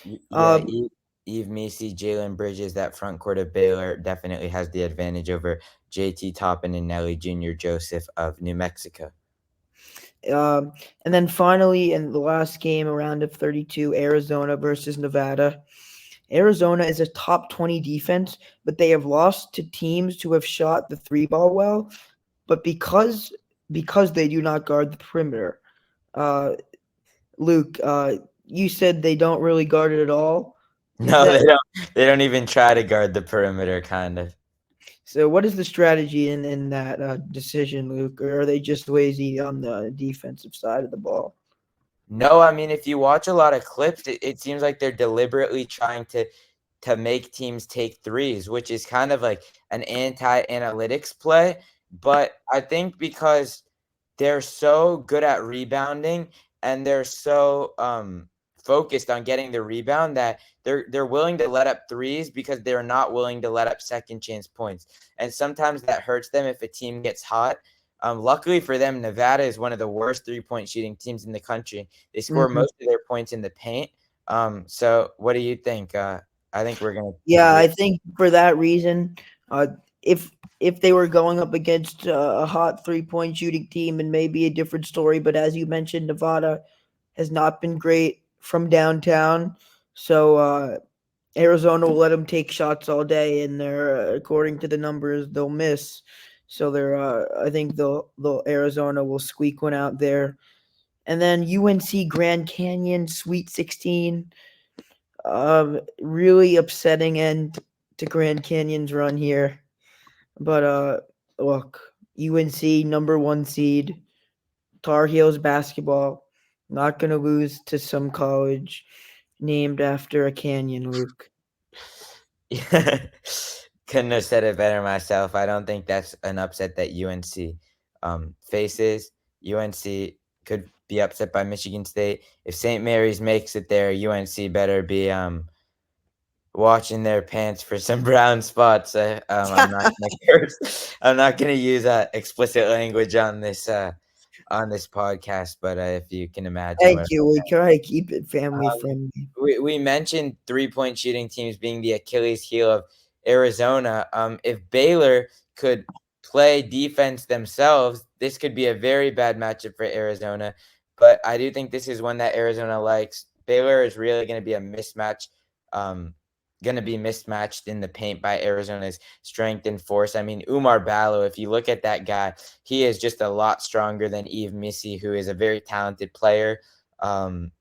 Yeah, Um, Eve Macy, Jalen Bridges, that front court of Baylor definitely has the advantage over JT Toppin and Nelly Jr. Joseph of New Mexico. and then finally, in the last game, a round of 32, Arizona versus Nevada. Arizona is a top 20 defense, but they have lost to teams who have shot the three ball well. But because because they do not guard the perimeter. Uh, Luke, you said they don't really guard it at all. Is No, that they don't even try to guard the perimeter, kind of. so? What is the strategy in that decision, Luke? Or are they just lazy on the defensive side of the ball? No, I mean, if you watch a lot of clips, it seems like they're deliberately trying to make teams take threes, which is kind of like an anti-analytics play. But I think because they're so good at rebounding and they're so focused on getting the rebound that they're willing to let up threes because they're not willing to let up second chance points. And sometimes that hurts them if a team gets hot. Luckily for them, Nevada is one of the worst three-point shooting teams in the country. They score Mhm. most of their points in the paint. So what do you think? I think we're gonna Yeah, really. I think for that reason, uh, if if they were going up against a hot 3 point shooting team, and maybe a different story. But as you mentioned, Nevada has not been great from downtown, so Arizona will let them take shots all day, and they're according to the numbers they'll miss. So I think they'll Arizona will squeak one out there, and then UNC Grand Canyon Sweet 16. Really upsetting end to Grand Canyon's run here. But look, UNC number 1 seed, Tar Heels basketball, not gonna lose to some college named after a canyon, Luke. Yeah. Couldn't have said it better myself. I don't think that's an upset that UNC faces. UNC could be upset by Michigan State. If St. Mary's makes it there, UNC better be watching their pants for some brown spots. I'm not gonna curse. I'm not gonna use explicit language on this podcast, but if you can imagine Thank what. you. We try to keep it family Um, friendly. we mentioned 3-point shooting teams being the Achilles heel of Arizona. If Baylor could play defense themselves, this could be a very bad matchup for Arizona. But I do think this is one that Arizona likes. Baylor is really going to be a mismatch, going to be mismatched in the paint by Arizona's strength and force. I mean, Umar Ballo, if you look at that guy, he is just a lot stronger than Yves Missy, who is a very talented player. Um,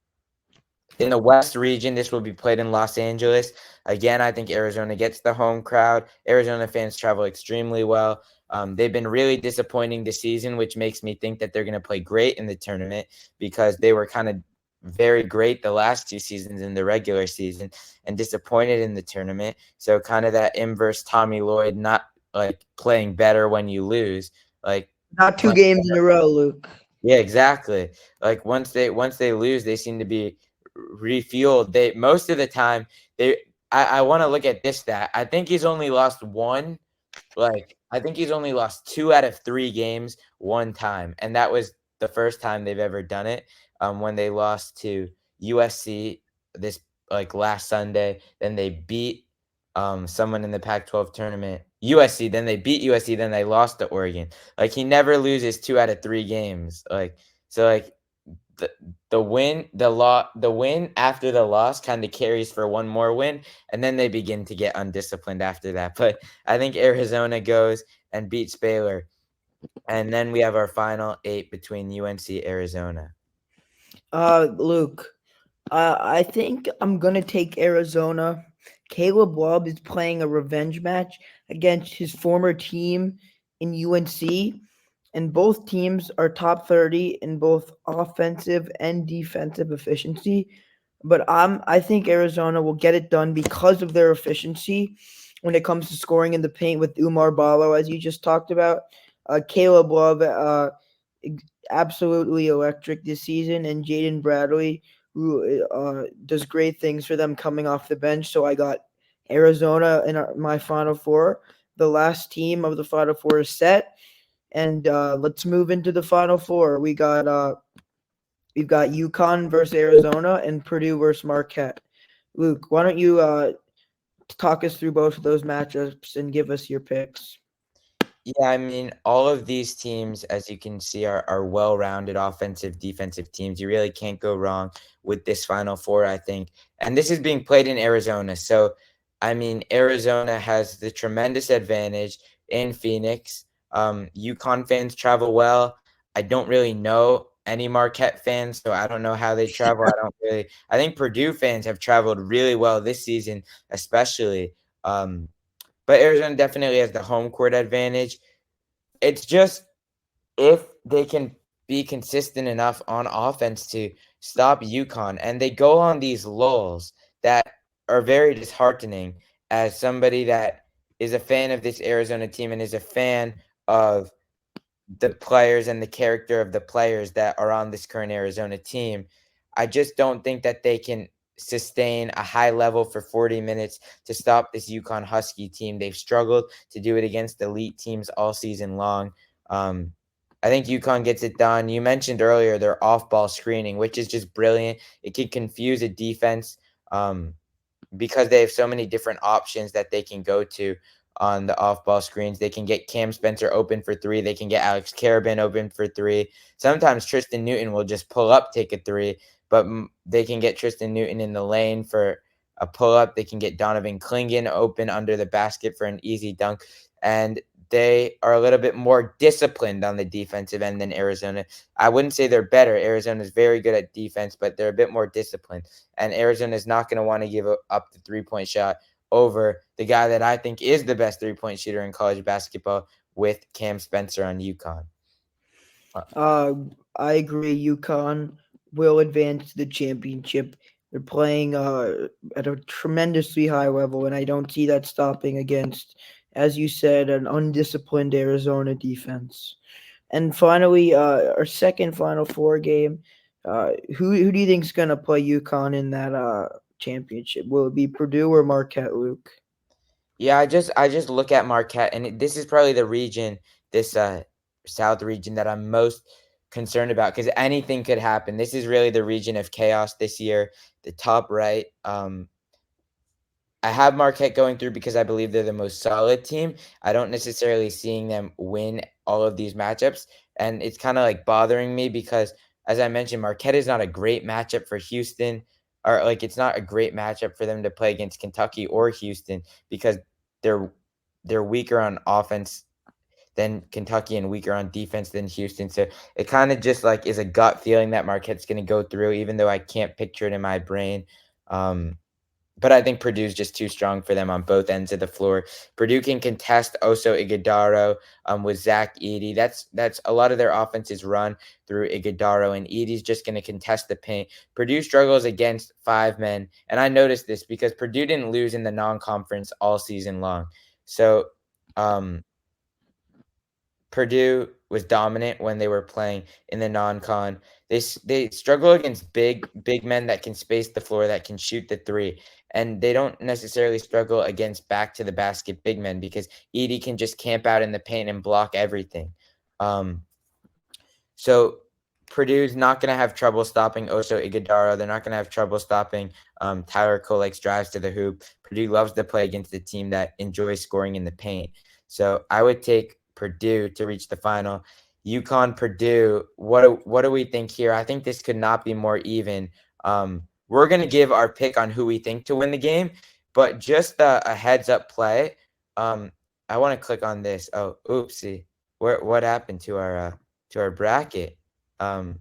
in the West region, this will be played in Los Angeles. Again, I think Arizona gets the home crowd. Arizona fans travel extremely well. They've been really disappointing this season, which makes me think that they're going to play great in the tournament because they were kind of very great the last 2 seasons in the regular season and disappointed in the tournament. So kind of that inverse Tommy Lloyd, not like playing better when you lose, like Not two playing. games in a row, Luke. Yeah, exactly. Like once they lose, they seem to be refueled. They most of the time they I want to look at this stat. I think he's only lost one. Like I think he's only lost 2 out of 3 games one time, and that was the first time they've ever done it. When they lost to USC this like last Sunday, then they beat someone in the Pac-12 tournament, USC. Then they beat USC. Then they lost to Oregon. Like he never loses 2 out of 3 games. Like so, like the the win after the loss kind of carries for one more win, and then they begin to get undisciplined after that. But I think Arizona goes and beats Baylor, and then we have our final 8 between UNC Arizona. Luke, I think I'm gonna take Arizona. Caleb Love is playing a revenge match against his former team in UNC, and both teams are top 30 in both offensive and defensive efficiency. But I think Arizona will get it done because of their efficiency when it comes to scoring in the paint with Umar Ballo, as you just talked about. Caleb Love, absolutely electric this season, and Jaden Bradley, who does great things for them coming off the bench. So I got Arizona in my Final Four. The last team of the Final Four is set, and let's move into the Final Four. We've got UConn versus Arizona and Purdue versus Marquette. Luke, why don't you talk us through both of those matchups and give us your picks? Yeah, I mean, all of these teams, as you can see, are well-rounded offensive, defensive teams. You really can't go wrong with this Final Four, I think. And this is being played in Arizona. So, I mean, Arizona has the tremendous advantage in Phoenix. UConn fans travel well. I don't really know any Marquette fans, so I don't know how they travel. I think Purdue fans have traveled really well this season, especially. Um, but Arizona definitely has the home court advantage. It's just if they can be consistent enough on offense to stop UConn, and they go on these lulls that are very disheartening as somebody that is a fan of this Arizona team and is a fan of the players and the character of the players that are on this current Arizona team. I just don't think that they can sustain a high level for 40 minutes to stop this UConn Husky team. They've struggled to do it against elite teams all season long. Um, I think UConn gets it done. You mentioned earlier their off-ball screening, which is just brilliant. It can confuse a defense. Because they have so many different options that they can go to on the off-ball screens. They can get Cam Spencer open for three. They can get Alex Karabin open for three. Sometimes Tristan Newton will just pull up, take a three, but they can get Tristan Newton in the lane for a pull-up. They can get Donovan Clingan open under the basket for an easy dunk. And they are a little bit more disciplined on the defensive end than Arizona. I wouldn't say they're better. Arizona is very good at defense, but they're a bit more disciplined. And Arizona is not going to want to give up the three-point shot over the guy that I think is the best three-point shooter in college basketball with Cam Spencer on UConn. Uh, I agree. UConn will advance to the championship. They're playing at a tremendously high level, and I don't see that stopping against, as you said, an undisciplined Arizona defense. And finally, our second Final Four game. Who do you think's gonna play UConn in that championship? Will it be Purdue or Marquette, Luke? Yeah, I just look at Marquette, and this is probably the region, this South region that I'm most concerned about because anything could happen. This is really the region of chaos this year. The top right, I have Marquette going through because I believe they're the most solid team. I don't necessarily seeing them win all of these matchups, and it's kind of like bothering me because, as I mentioned, Marquette is not a great matchup for Houston, or like it's not a great matchup for them to play against Kentucky or Houston because they're they're weaker on offense than Kentucky and weaker on defense than Houston. So it kind of just like is a gut feeling that Marquette's going to go through, even though I can't picture it in my brain. Um, but I think Purdue's just too strong for them on both ends of the floor. Purdue can contest Oso Ighodaro with Zach Edey. That's a lot of their offense is run through Ighodaro, and Edey's just going to contest the paint. Purdue struggles against five men, and I noticed this because Purdue didn't lose in the non-conference all season long. So um, Purdue was dominant when they were playing in the non-con. They struggle against big men that can space the floor, that can shoot the three, and they don't necessarily struggle against back to the basket big men because Edey can just camp out in the paint and block everything. Um, so Purdue's not going to have trouble stopping Oso Ighodaro. They're not going to have trouble stopping Tyler Kolek's drives to the hoop. Purdue loves to play against a team that enjoys scoring in the paint. So I would take Purdue to reach the final. UConn, Purdue. What do we think here? I think this could not be more even. We're going to give our pick on who we think to win the game, but just a heads up play. I want to click on this. Oh, oopsie. What happened to our bracket? Um,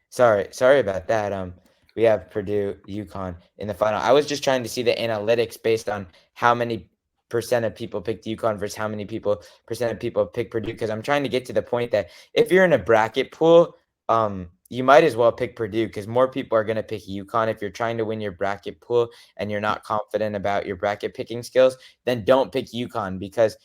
sorry about that. We have Purdue, UConn in the final. I was just trying to see the analytics based on how many percent of people picked UConn versus how many percent of people picked Purdue. Because I'm trying to get to the point that if you're in a bracket pool, you might as well pick Purdue because more people are going to pick UConn. If you're trying to win your bracket pool and you're not confident about your bracket picking skills, then don't pick UConn because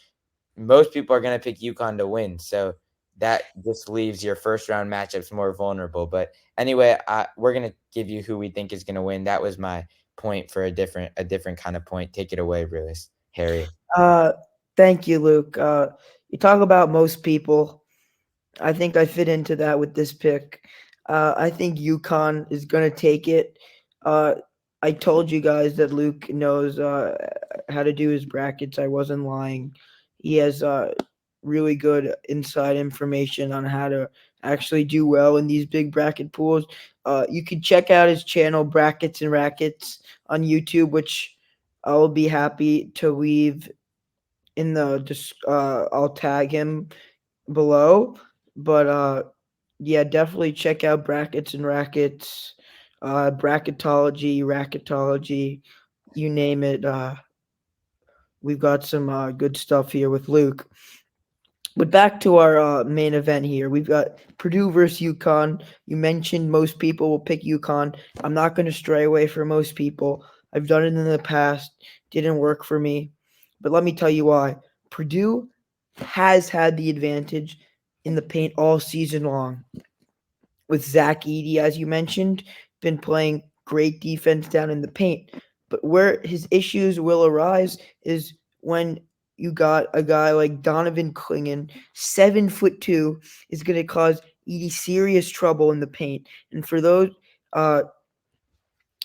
most people are going to pick UConn to win. So that just leaves your first round matchups more vulnerable. But anyway, we're going to give you who we think is going to win. That was my point for a different kind of point. Take it away, Lewis. Harry. Uh, Thank you, Luke. You talk about most people. I think I fit into that with this pick. I think UConn is going to take it. Uh, I told you guys that Luke knows how to do his brackets. I wasn't lying. He has really good inside information on how to actually do well in these big bracket pools. You can check out his channel, Brackets and Rackets, on YouTube, which I'll be happy to leave in the I'll tag him below. But yeah, definitely check out Brackets and Rackets, Bracketology, you name it. We've got some good stuff here with Luke. But back to our main event here. We've got Purdue versus UConn. You mentioned most people will pick UConn. I'm not going to stray away from most people. I've done it in the past. Didn't work for me. But let me tell you why. Purdue has had the advantage in the paint all season long. With Zach Edey, as you mentioned, been playing great defense down in the paint. But where his issues will arise is when you got a guy like Donovan Clingan, 7'2", is going to cause Edey serious trouble in the paint. And for those, uh,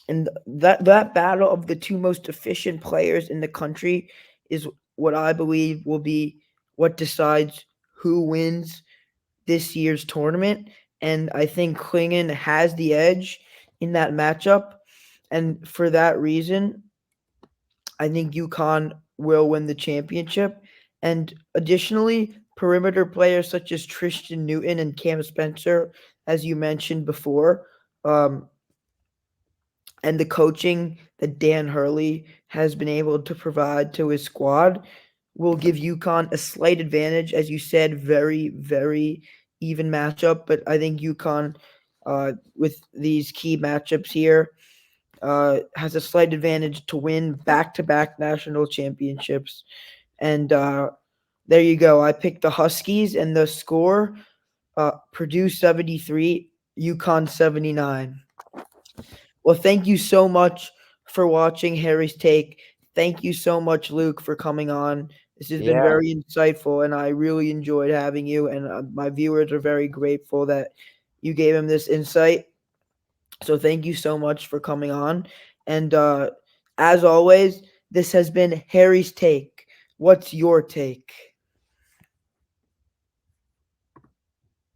and that battle of the two most efficient players in the country is what I believe will be what decides who wins this year's tournament. And I think Klingon has the edge in that matchup. And for that reason, I think UConn will win the championship. And additionally, perimeter players such as Tristan Newton and Cam Spencer, as you mentioned before, um, and the coaching that Dan Hurley has been able to provide to his squad will give UConn a slight advantage. As you said, very, very even matchup. But I think UConn, with these key matchups here, has a slight advantage to win back-to-back national championships. And there you go. I picked the Huskies, and the score, Purdue 73, UConn 79. Well, thank you so much for watching Harry's Take. Thank you so much, Luke, for coming on. This has been Yeah. very insightful, and I really enjoyed having you. And my viewers are very grateful that you gave him this insight. So thank you so much for coming on. And as always, this has been Harry's Take. What's your take?